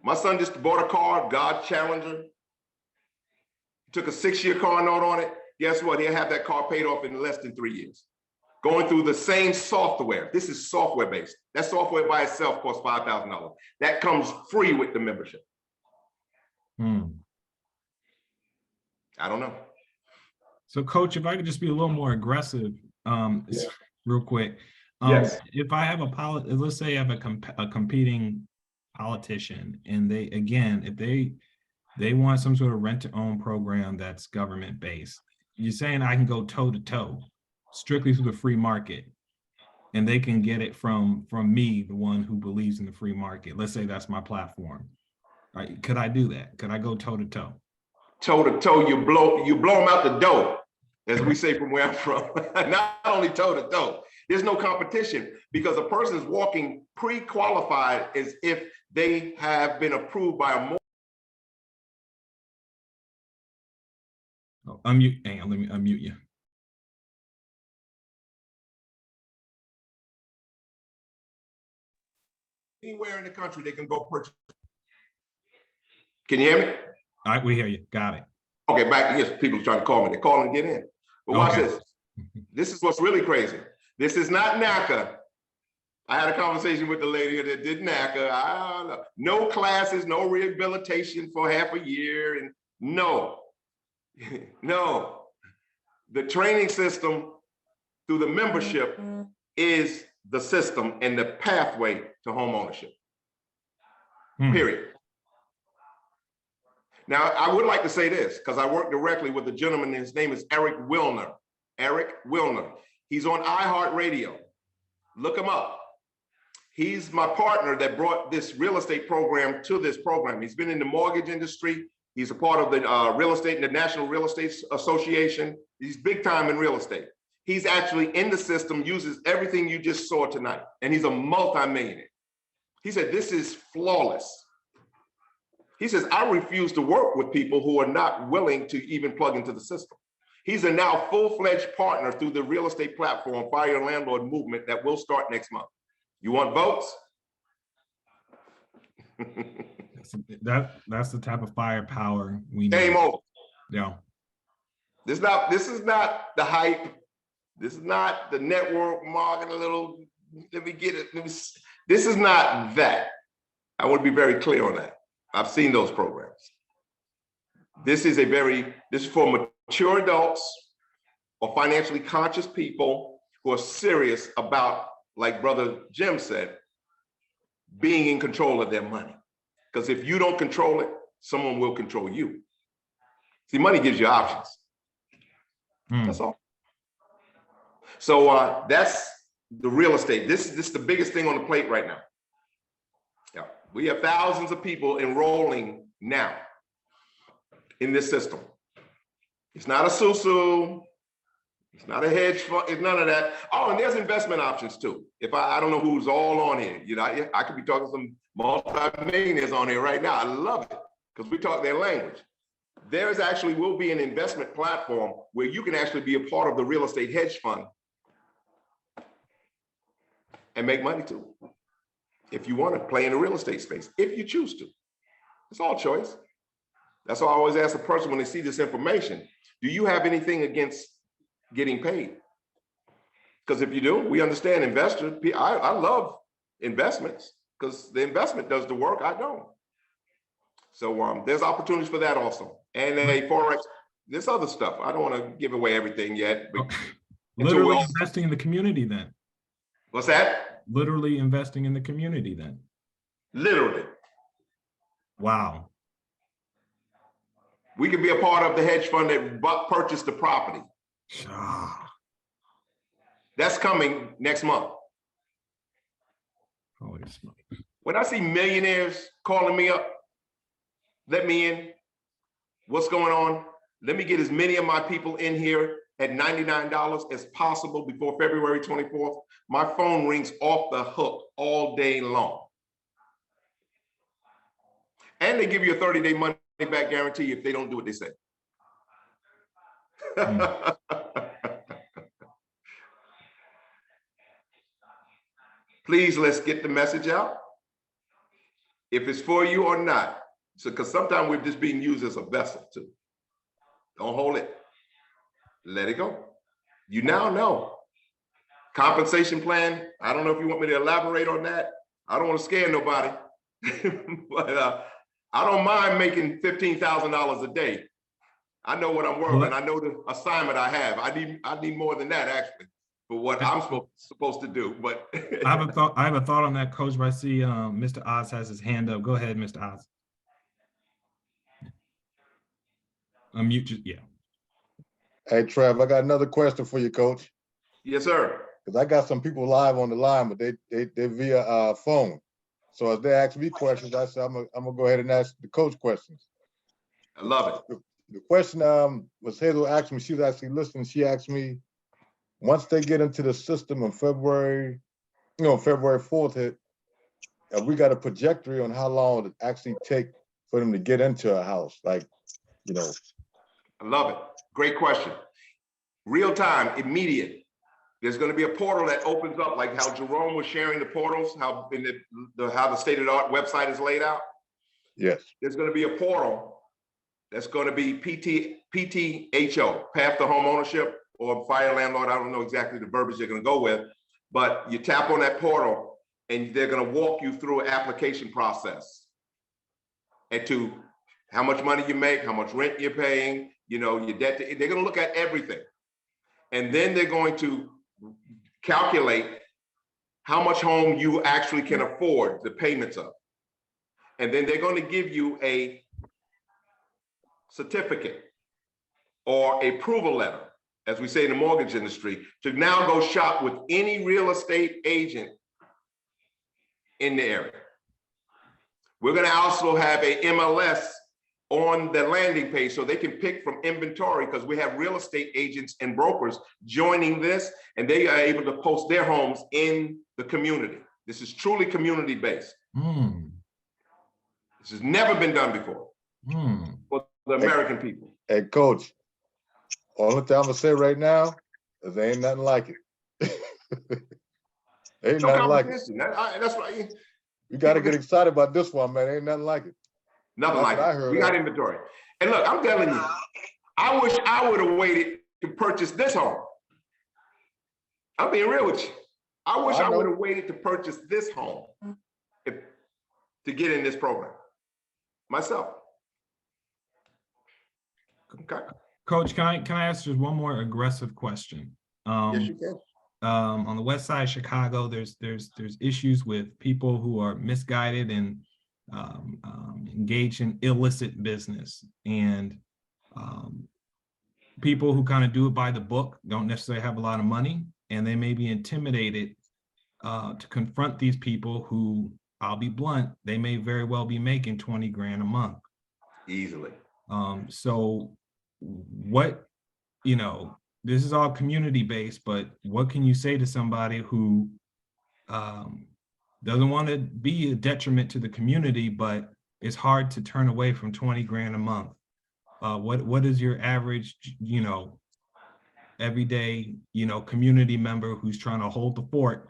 my son just bought a car, Dodge Challenger. Took a 6-year car note on it. Guess what? He'll have that car paid off in less than 3 years. Going through the same software. This is software based. That software by itself costs $5,000. That comes free with the membership. I don't know. So Coach, if I could just be a little more aggressive, real quick. Yes. If I have let's say I have a competing politician and they, again, if they want some sort of rent to own program that's government based, you're saying I can go toe to toe strictly through the free market and they can get it from me, the one who believes in the free market. Let's say that's my platform. Right? Could I do that? Could I go toe to toe? Toe to toe, you blow them out the door, as we say from where I'm from. Not only toe to toe, there's no competition because a person is walking pre-qualified as if they have been approved by a Unmute, hang on, let me unmute you. Anywhere in the country, they can go purchase. Can you hear me? All right, we hear you. Got it. Okay, back. Yes, people are trying to call me. They're calling to get in. But watch Okay. this. This is what's really crazy. This is not NACA. I had a conversation with the lady that did NACA. No classes, no rehabilitation for half a year, and no. No, the training system through the membership is the system and the pathway to home ownership, period. Now, I would like to say this because I work directly with a gentleman, his name is Eric Wilner. Eric Wilner. He's on iHeartRadio. Look him up. He's my partner that brought this real estate program to this program. He's been in the mortgage industry. He's a part of the real estate, the National Real Estate Association. He's big time in real estate. He's actually in the system, uses everything you just saw tonight. And he's a multimillionaire. He said, this is flawless. He says, I refuse to work with people who are not willing to even plug into the system. He's a now full-fledged partner through the real estate platform, Fire Your Landlord movement that will start next month. You want votes? That's the type of firepower we need. Game over. Yeah. This is not the hype. This is not the network marketing, a little, let me get it. This is not that. I want to be very clear on that. I've seen those programs. This is for mature adults or financially conscious people who are serious about, like Brother Jim said, being in control of their money. Because if you don't control it, someone will control you. See, money gives you options. That's all. So that's the real estate. This is the biggest thing on the plate right now. Yeah, we have thousands of people enrolling now in this system. It's not a SUSU. It's not a hedge fund. It's none of that. Oh, and there's investment options too. If I don't know who's all on here. You know, I could be talking to some multi-millionaires on here right now. I love it because we talk their language. There's actually will be an investment platform where you can actually be a part of the real estate hedge fund and make money too. If you want to play in the real estate space, if you choose to. It's all choice. That's why I always ask the person when they see this information, do you have anything against getting paid? Because if you do, we understand investors. I love investments because the investment does the work, I don't. So there's opportunities for that also. And a Forex, this other stuff. I don't want to give away everything yet. But literally investing in the community then. What's that? Literally investing in the community then. Literally. Wow. We could be a part of the hedge fund that purchased the property. That's coming next month. Holy smokes. When I see millionaires calling me up, let me in. What's going on? Let me get as many of my people in here at $99 as possible before February 24th. My phone rings off the hook all day long. And they give you a 30-day money back guarantee if they don't do what they say. Please, let's get the message out. If it's for you or not. So, because sometimes we're just being used as a vessel too. Don't hold it. Let it go. You now know. Compensation plan. I don't know if you want me to elaborate on that. I don't want to scare nobody. But I don't mind making $15,000 a day. I know what I'm working. I know the assignment I have. I need more than that actually for what I'm supposed to do. But I have a thought on that, Coach. But I see Mr. Oz has his hand up. Go ahead, Mr. Oz. Unmute you. Yeah. Hey, Trev, I got another question for you, Coach. Yes, sir. Because I got some people live on the line, but they via phone. So as they ask me questions, I said I'm gonna go ahead and ask the coach questions. I love it. The question was Hazel asked me. She was actually listening. She asked me, once they get into the system in February 4th, we got a trajectory on how long it actually take for them to get into a house, like, you know. I love it. Great question. Real time, immediate. There's going to be a portal that opens up, like how Jerome was sharing the portals, how in how the state-of-the-art website is laid out. Yes. There's going to be a portal that's going to be PTHO, Path to Home Ownership, or Fire Landlord. I don't know exactly the verbiage they're going to go with, but you tap on that portal and they're going to walk you through an application process and to how much money you make, how much rent you're paying, you know, your debt. They're going to look at everything. And then they're going to calculate how much home you actually can afford the payments of. And then they're going to give you a certificate or a approval letter, as we say in the mortgage industry, to now go shop with any real estate agent in the area. We're going to also have a MLS on the landing page so they can pick from inventory, because we have real estate agents and brokers joining this, and they are able to post their homes in the community. This is truly community based. This has never been done before for the American people. Hey, Coach, only thing I'm gonna say right now is there ain't nothing like it. Ain't No nothing like it. competition. That's right. You gotta get excited about this one, man. Ain't nothing like it. Nothing That's like what I it. heard We got of. inventory. And look, I'm telling you, I wish I would have waited to purchase this home. I'm being real with you. I wish I I know. would have waited to purchase this home to get in this program myself. Okay. Coach, can I ask just one more aggressive question? Yes, you can. On the west side of Chicago, there's issues with people who are misguided and engaged in illicit business, and people who kind of do it by the book don't necessarily have a lot of money, and they may be intimidated to confront these people who, I'll be blunt, they may very well be making 20 grand a month. Easily. So what, this is all community based, but what can you say to somebody who doesn't want to be a detriment to the community, but it's hard to turn away from 20 grand a month? What is your average, everyday, community member who's trying to hold the fort?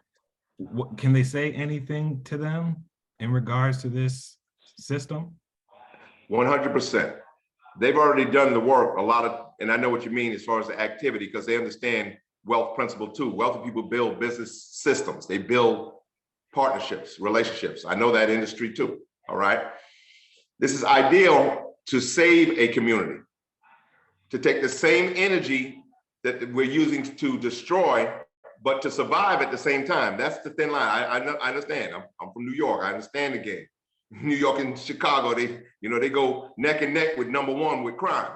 What can they say anything to them in regards to this system? 100%. They've already done the work, and I know what you mean as far as the activity, because they understand wealth principle too. Wealthy people build business systems. They build partnerships, relationships. I know that industry too, all right? This is ideal to save a community, to take the same energy that we're using to destroy, but to survive at the same time. That's the thin line. I understand. I'm from New York. I understand the game. New York and Chicago, they go neck and neck with number one with crime.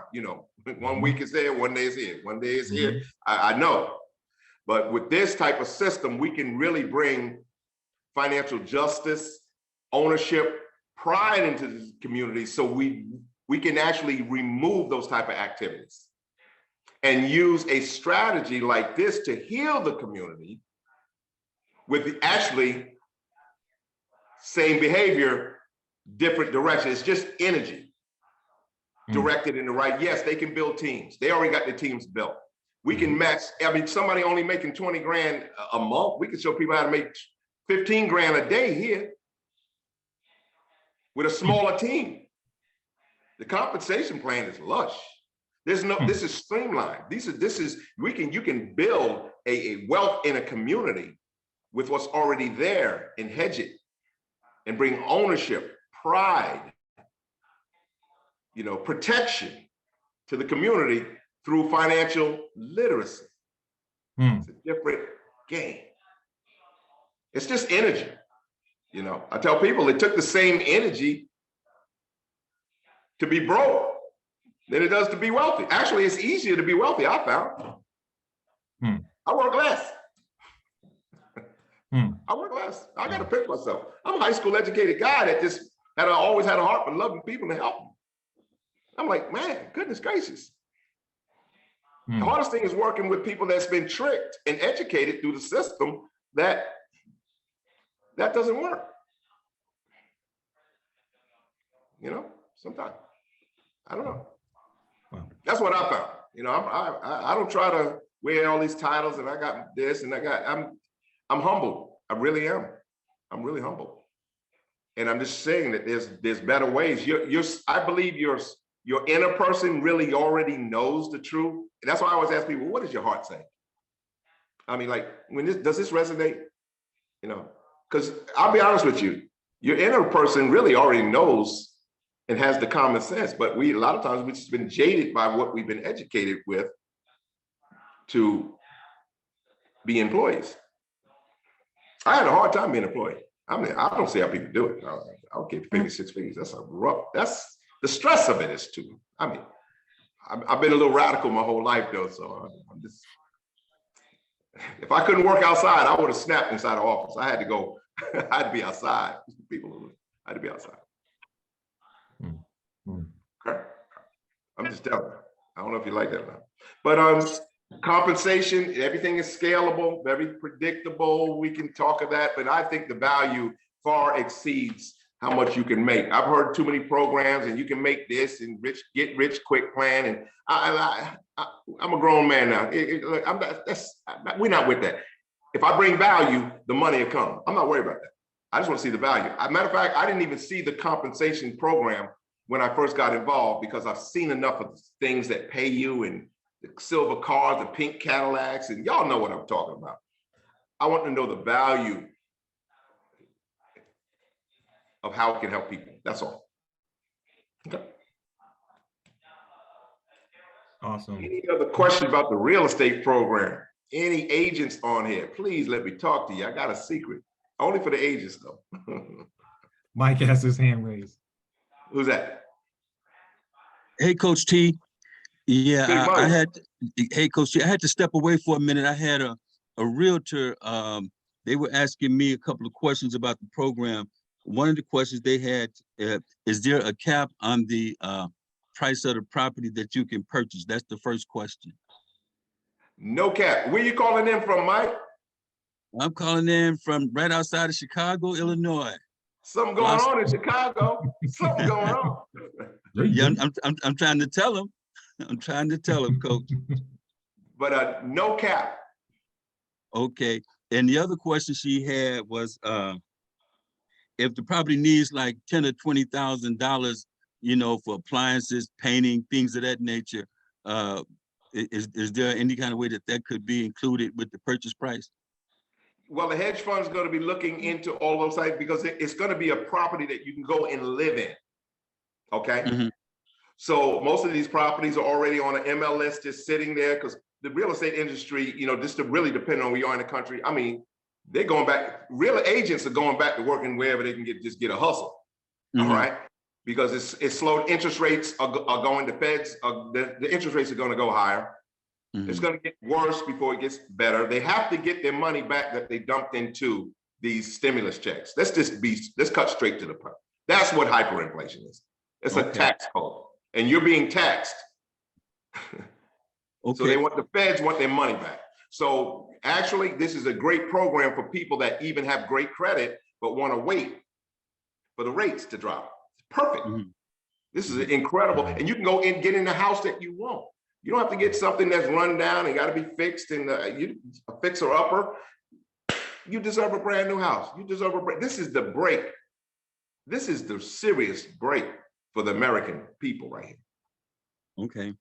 1 week is there, 1 day is here, 1 day is here. I know. But with this type of system, we can really bring financial justice, ownership, pride into the community, so we can actually remove those type of activities and use a strategy like this to heal the community with the actually same behavior, different direction. It's just energy directed in the right. Yes, they can build teams. They already got their teams built. We can match. Somebody only making 20 grand a month, we can show people how to make 15 grand a day here with a smaller team. The compensation plan is lush. This is streamlined. You can build a wealth in a community with what's already there and hedge it and bring ownership, pride, protection to the community through financial literacy. It's a different game. It's just energy. I tell people it took the same energy to be broke than it does to be wealthy. Actually, it's easier to be wealthy, I found. I work less. I work less. I got to pick myself. I'm a high school educated guy that just always had a heart for loving people and helping. I'm like, man, goodness gracious. The hardest thing is working with people that's been tricked and educated through the system that doesn't work. Sometimes. I don't know. Wow. That's what I found. I don't try to wear all these titles and I got this and I'm humble. I really am. I'm really humble. And I'm just saying that there's better ways. I believe your inner person really already knows the truth. And that's why I always ask people, what does your heart say? I mean, like, does this resonate? Because I'll be honest with you, your inner person really already knows and has the common sense, but a lot of times we've just been jaded by what we've been educated with to be employees. I had a hard time being employed. I mean, I don't see how people do it. I don't care if you pay me 6 figures. That's the stress of it is too. I mean, I've been a little radical my whole life though, so I'm just. If I couldn't work outside, I would have snapped inside the office. I had to go. I had to be outside. I had to be outside. Okay. I'm just telling you. I don't know if you like that or not. But compensation, everything is scalable, very predictable. We can talk of that, but I think the value far exceeds how much you can make. I've heard too many programs and you can make this and get rich quick plan. And I'm a grown man now. We're not with that. If I bring value, the money will come. I'm not worried about that. I just want to see the value. As a matter of fact, I didn't even see the compensation program when I first got involved because I've seen enough of the things that pay you and the silver cars, the pink Cadillacs, and y'all know what I'm talking about. I want to know the value of how it can help people. That's all. Okay. Awesome. Any other questions about the real estate program? Any agents on here? Please let me talk to you. I got a secret. Only for the agents though. Mike has his hand raised. Who's that? Hey, Coach T. Yeah, Big Mike. hey, Coach T, I had to step away for a minute. I had a realtor, they were asking me a couple of questions about the program. One of the questions they had, is there a cap on the price of the property that you can purchase? That's the first question. No cap. Where you calling in from, Mike? I'm calling in from right outside of Chicago, Illinois. Something going on in Chicago. Something going on. Yeah, I'm trying to tell him. I'm trying to tell him, Coach. But no cap. Okay. And the other question she had was, if the property needs like $10,000 or $20,000, you know, for appliances, painting, things of that nature, is there any kind of way that could be included with the purchase price? Well, the hedge fund is going to be looking into all those sites because it's going to be a property that you can go and live in. Okay. Mm-hmm. So most of these properties are already on an MLS just sitting there because the real estate industry, you know, just to really depend on where you are in the country. I mean, they're going back, real agents are going back to working wherever they can just get a hustle. Mm-hmm. All right. Because it's slowed. Interest rates are going, the feds, the interest rates are going to go higher. Mm-hmm. It's going to get worse before it gets better. They have to get their money back that they dumped into these stimulus checks. Let's cut straight to the point. That's what hyperinflation is. It's a tax code, and you're being taxed. Okay. So the feds want their money back. So actually, this is a great program for people that even have great credit, but want to wait for the rates to drop. It's perfect. Mm-hmm. This is incredible. And you can go and get in the house that you want. You don't have to get something that's run down and got to be fixed and a fixer upper. You deserve a brand new house. You deserve a break. This is the break. This is the serious break for the American people right here. Okay.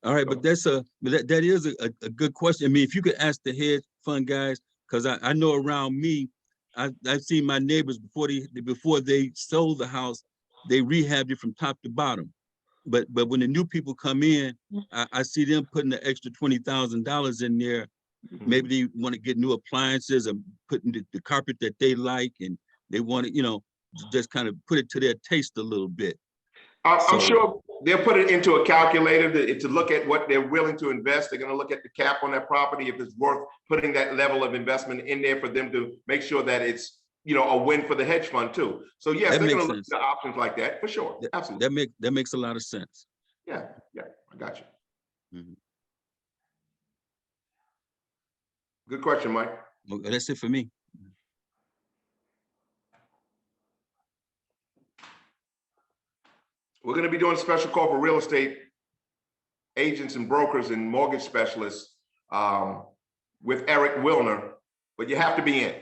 All right, but that is a good question. I mean, if you could ask the hedge fund guys, because I know around me, I've seen my neighbors before they sold the house, they rehabbed it from top to bottom. But when the new people come in, I see them putting the extra $20,000 in there. Maybe they want to get new appliances and putting the carpet that they like, and they want to, you know, just kind of put it to their taste a little bit. I'm sure they'll put it into a calculator to look at what they're willing to invest. They're going to look at the cap on that property, if it's worth putting that level of investment in there for them to make sure that it's, you know, a win for the hedge fund too. So yes, they're going to look at the options like that for sure. Absolutely. That makes a lot of sense. Yeah, I got you. Mm-hmm. Good question, Mike. Well, that's it for me. We're going to be doing a special call for real estate agents and brokers and mortgage specialists with Eric Wilner, but you have to be in.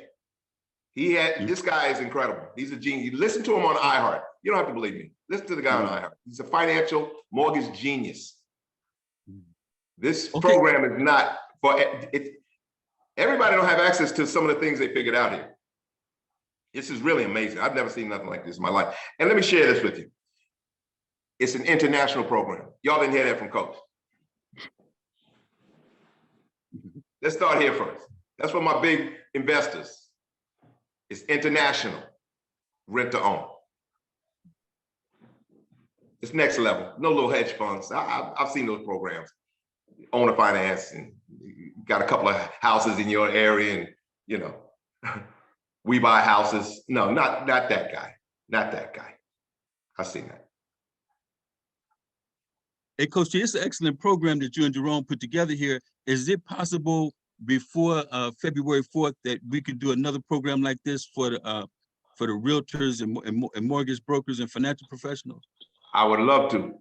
This guy is incredible. He's a genius. You listen to him on iHeart. You don't have to believe me. Listen to the guy on iHeart. He's a financial mortgage genius. This program is not for it. Everybody don't have access to some of the things they figured out here. This is really amazing. I've never seen nothing like this in my life. And let me share this with you. It's an international program. Y'all didn't hear that from Coach. Let's start here first. That's for my big investors. It's international, rent to own. It's next level. No little hedge funds. I've seen those programs. Owner finance, and you got a couple of houses in your area, and you know, we buy houses. No, not that guy. Not that guy. I've seen that. Hey, Coach, it's an excellent program that you and Jerome put together here. Is it possible before February 4th that we could do another program like this for the realtors and mortgage brokers and financial professionals? I would love to.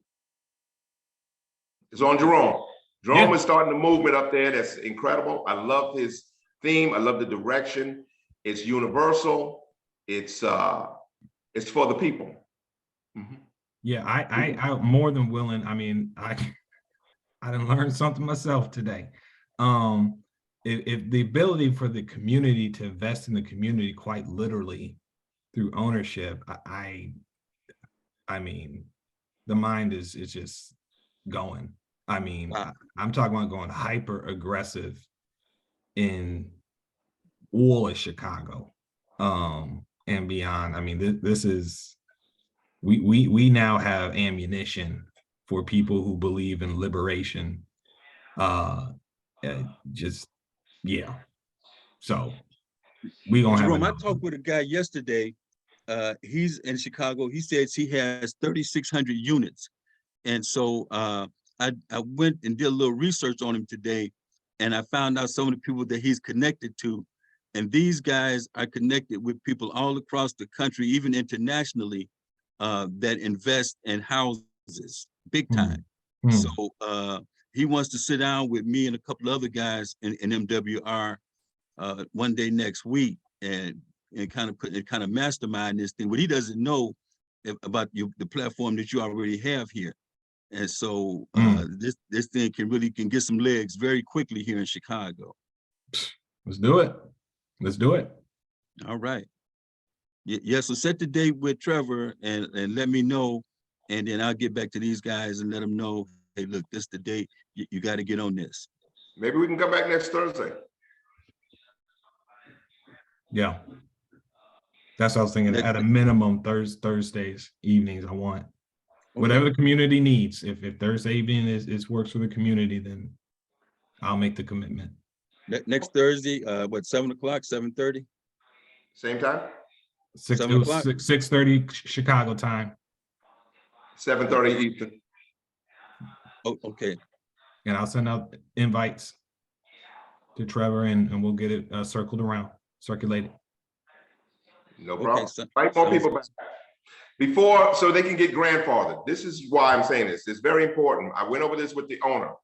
It's on Jerome. Jerome is starting a movement up there that's incredible. I love his theme. I love the direction. It's universal. it's for the people. Mhm. Yeah, I'm more than willing. I mean, I didn't learn something myself today. If the ability for the community to invest in the community quite literally through ownership, I mean, the mind is just going. I mean, I'm talking about going hyper aggressive in all of Chicago, and beyond. I mean, this is we now have ammunition for people who believe in liberation. Just yeah. So we gonna have Jerome, I enough. talked with a guy yesterday. He's in Chicago. He says he has 3,600 units. And so I went and did a little research on him today, and I found out some of the people that he's connected to. And these guys are connected with people all across the country, even internationally, that invest in houses big time. So he wants to sit down with me and a couple other guys in MWR one day next week and kind of mastermind this thing. But he doesn't know about the platform that you already have here. And so this thing can get some legs very quickly here in Chicago. Let's do it. Let's do it. All right. Yeah, so set the date with Trevor and let me know, and then I'll get back to these guys and let them know, hey, look, this is the date. You got to get on this. Maybe we can come back next Thursday. Yeah. That's what I was thinking. At a minimum, Thursdays evenings, I want whatever the community needs. If Thursday evening is works for the community, then I'll make the commitment. Next Thursday, what, 7 o'clock, 7:30? Same time? 6:30 Chicago time. 7:30 Eastern. Oh, okay. And I'll send out invites to Trevor and we'll get it circulated. No problem. Okay, Invite more people back. So they can get grandfathered. This is why I'm saying this. It's very important. I went over this with the owner.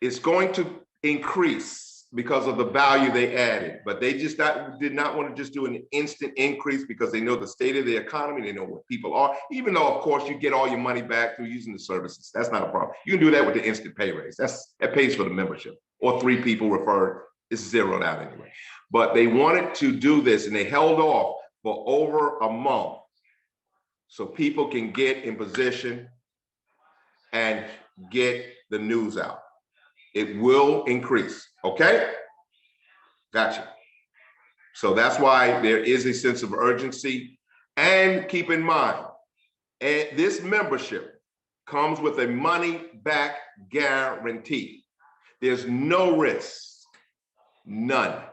It's going to increase because of the value they added, but they just did not want to just do an instant increase because they know the state of the economy. They know what people are, even though of course you get all your money back through using the services. That's not a problem. You can do that with the instant pay raise. That pays for the membership, or 3 people referred. It's zeroed out anyway. But they wanted to do this and they held off for over a month so people can get in position and get the news out. It will increase, okay? Gotcha. So that's why there is a sense of urgency. And keep in mind, this membership comes with a money back guarantee. There's no risk, none.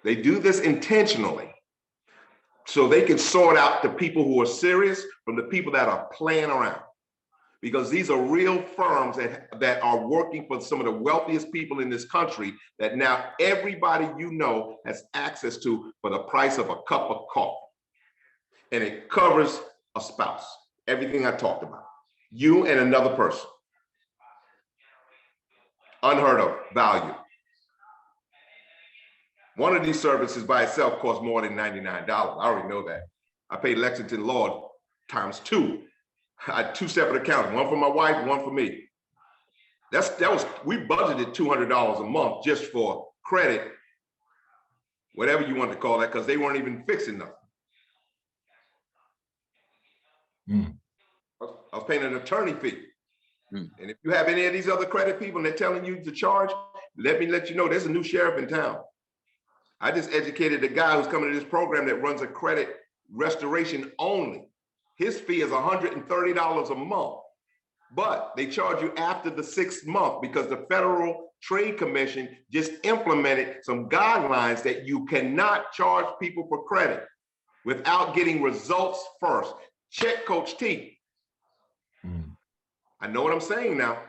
They do this intentionally so they can sort out the people who are serious from the people that are playing around. Because these are real firms that are working for some of the wealthiest people in this country that now everybody you know has access to for the price of a cup of coffee. And it covers a spouse, everything I talked about, you and another person. Unheard of value. One of these services by itself costs more than $99. I already know that. I paid Lexington Law times 2. I had 2 separate accounts, one for my wife, one for me. We budgeted $200 a month just for credit, whatever you want to call that, because they weren't even fixing nothing. I was paying an attorney fee. And if you have any of these other credit people and they're telling you to charge, let me let you know there's a new sheriff in town. I just educated a guy who's coming to this program that runs a credit restoration only. His fee is $130 a month, but they charge you after the 6th month because the Federal Trade Commission just implemented some guidelines that you cannot charge people for credit without getting results first. Check Coach T. I know what I'm saying now.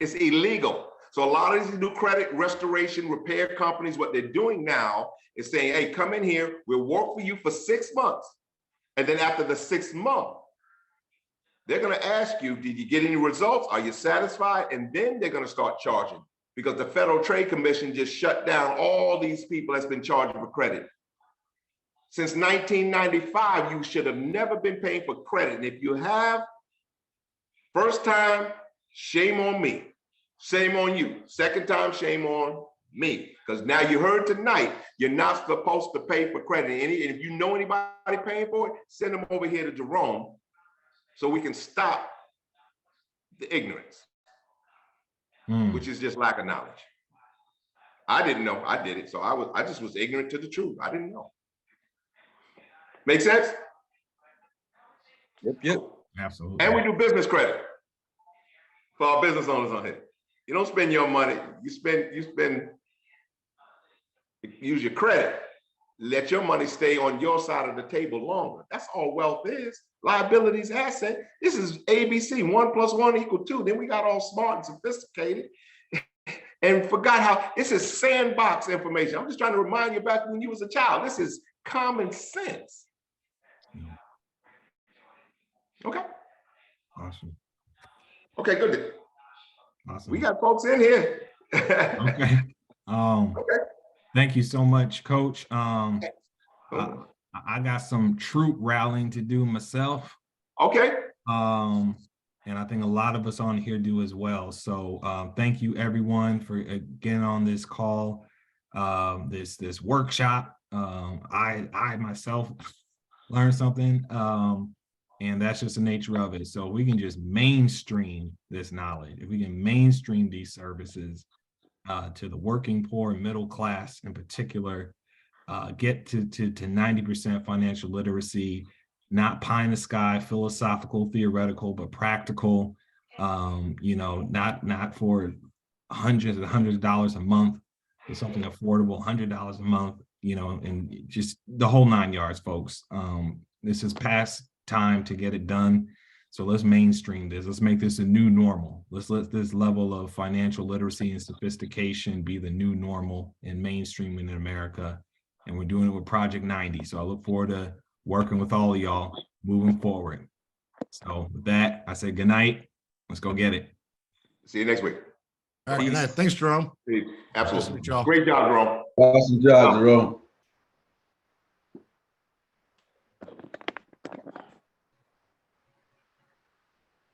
It's illegal. So a lot of these new credit restoration repair companies, what they're doing now is saying, hey, come in here, we'll work for you for 6 months. And then after the 6th month, they're gonna ask you, did you get any results? Are you satisfied? And then they're gonna start charging because the Federal Trade Commission just shut down all these people that's been charged for credit. Since 1995, you should have never been paying for credit. And if you have, first time, shame on me. Shame on you. Second time, shame on me. Because now you heard tonight, you're not supposed to pay for credit. And if you know anybody paying for it, send them over here to Jerome so we can stop the ignorance, which is just lack of knowledge. I didn't know, I did it. So I just was ignorant to the truth. I didn't know. Make sense? Yep. Absolutely. And we do business credit for our business owners on here. You don't spend your money, use your credit. Let your money stay on your side of the table longer. That's all wealth is. Liabilities, asset. This is ABC, 1 + 1 = 2. Then we got all smart and sophisticated and forgot how this is sandbox information. I'm just trying to remind you back when you was a child. This is common sense. Okay. Awesome. Okay, good. Awesome. We got folks in here. Okay. Okay. Thank you so much, Coach. I got some troop rallying to do myself. Okay. And I think a lot of us on here do as well. So thank you everyone for getting on this call, this workshop. I myself learned something, and that's just the nature of it. So we can just mainstream this knowledge. If we can mainstream these services to the working poor and middle class in particular, get to 90% financial literacy, not pie in the sky, philosophical, theoretical, but practical, not for hundreds and hundreds of dollars a month, but something affordable, $100 a month, and just the whole 9 yards, folks. This is past time to get it done. So let's mainstream this. Let's make this a new normal. Let's let this level of financial literacy and sophistication be the new normal and mainstreaming in America. And we're doing it with Project 90. So I look forward to working with all of y'all moving forward. So with that, I say good night. Let's go get it. See you next week. All right, good night. Thanks, Jerome. Absolutely. Good job. Great job, Jerome. Awesome job, Jerome.